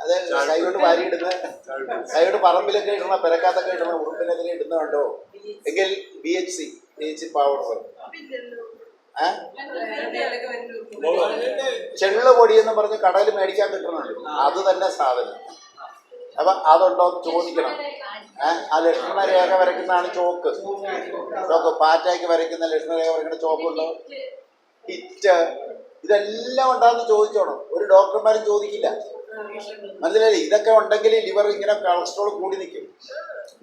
അത് കൈകൊണ്ട് വാരിയിടുന്ന, കൈകൊണ്ട് പറമ്പിലൊക്കെ ഇടുന്ന, പെരക്കാത്തൊക്കെ ഇടുന്ന ഉറുമ്പിനെതിരെ ഇടുന്നുണ്ടോ എങ്കിൽ BHC പൗഡർ. ചെള്ള് പൊടി എന്ന് പറഞ്ഞ് കടയിൽ മേടിക്കാൻ കിട്ടുന്നുണ്ട്. അത് തന്നെ സാധനം. അപ്പം അതുണ്ടോ എന്ന് ചോദിക്കണം. ആ ലക്ഷണരേഖ വരയ്ക്കുന്നതാണ് ചോക്ക്. പാറ്റയ്ക്ക് വരയ്ക്കുന്ന ലക്ഷണരേഖ വരയ്ക്കുന്ന ചോക്കുണ്ടോ? ഹിറ്റ്, ഇതെല്ലാം ഉണ്ടാകുന്ന ചോദിച്ചോണം. ഒരു ഡോക്ടർമാരും ചോദിക്കില്ല, മനസ്സിലായില്ലേ? ഇതൊക്കെ ഉണ്ടെങ്കിൽ ലിവർ ഇങ്ങനെ കൊളസ്ട്രോൾ കൂടി നിൽക്കും.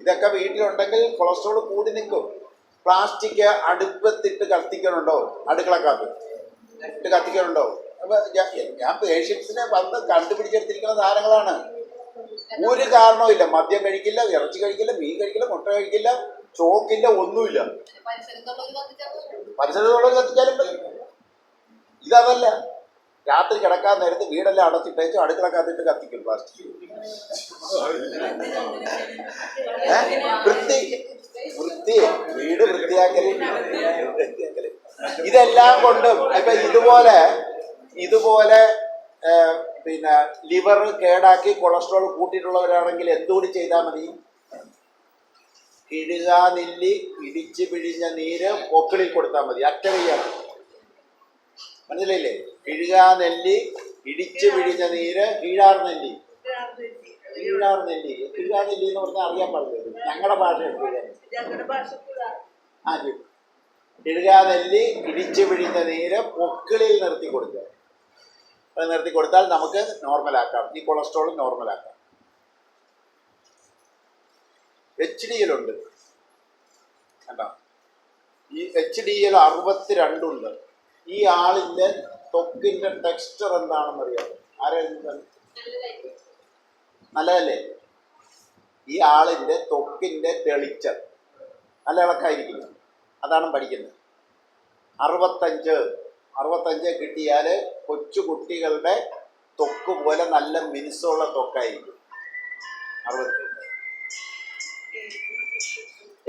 ഇതൊക്കെ വീട്ടിലുണ്ടെങ്കിൽ കൊളസ്ട്രോൾ കൂടി നിൽക്കും. പ്ലാസ്റ്റിക് അടുപ്പത്തിട്ട് കത്തിക്കണുണ്ടോ? അടുക്കളക്കകത്ത് ഇട്ട് കത്തിക്കണുണ്ടോ? അപ്പൊ ഞാൻ പേഷ്യൻസിനെ വന്ന് കണ്ടുപിടിച്ചെടുത്തിരിക്കുന്ന സാധനങ്ങളാണ്. ഒരു കാരണവും ഇല്ല. മദ്യം കഴിക്കില്ല, ഇറച്ചി കഴിക്കില്ല, മീൻ കഴിക്കില്ല, മുട്ട കഴിക്കില്ല, ചോക്കില്ല, ഒന്നുമില്ല. പരിസരത്തുള്ളത് കത്തിച്ചാലും മതി. ഇതല്ല, രാത്രി കിടക്കാൻ നേരത്ത് വീടെല്ലാം അടച്ചിട്ടേച്ചു അടുക്കളക്കകത്തിട്ട് കത്തിക്കും പ്ലാസ്റ്റിക്. വൃത്തി വീട് വൃത്തിയാക്കല്. ഇതെല്ലാം കൊണ്ടും ഇപ്പൊ ഇതുപോലെ പിന്നെ ലിവർ കേടാക്കി കൊളസ്ട്രോൾ കൂട്ടിയിട്ടുള്ളവരാണെങ്കിൽ എന്തുകൂടി ചെയ്താൽ മതി? കിഴുകാനെല്ലി ഇടിച്ച് പിഴിഞ്ഞ നീര് പൊക്കിളിൽ കൊടുത്താൽ മതി. അറ്റവയ്യാണ്, മനസ്സിലായില്ലേ? കിഴുകാനെല്ലി ഇടിച്ച് പിഴിഞ്ഞ നീര്, കീഴാർനെല്ലി എന്ന് പറഞ്ഞാൽ അറിയാൻ പാടില്ല. ഞങ്ങളുടെ ഭാഷ കിഴുകാനെല്ലി ഇടിച്ച് പിഴിഞ്ഞ നീര് പൊക്കിളിൽ നിർത്തി കൊടുക്കുക. അത് നിർത്തി കൊടുത്താൽ നമുക്ക് നോർമലാക്കാം, ഈ കൊളസ്ട്രോൾ നോർമലാക്കാം. HDL ഉണ്ട് കേട്ടോ. ഈ HDL 62 ഉണ്ട്. ഈ ആളിൻ്റെ ത്വക്കിൻ്റെ ടെക്സ്ചർ എന്താണെന്ന് അറിയാമോ? ആരെങ്കിലും നല്ലതല്ലേ? ഈ ആളിൻ്റെ ത്വക്കിൻ്റെ തെളിച്ചം നല്ല ഇളക്കായിരിക്കില്ല. അതാണ് പഠിക്കുന്നത്. 65 കിട്ടിയാൽ കൊച്ചു കുട്ടികളുടെ ത്വക്ക് പോലെ നല്ല മിനുസമുള്ള ത്വക്കായിരിക്കും. 65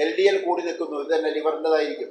LDL കൂടി നിൽക്കുന്നു. ഇത് തന്നെ ലിവറിൻ്റെതായിരിക്കും.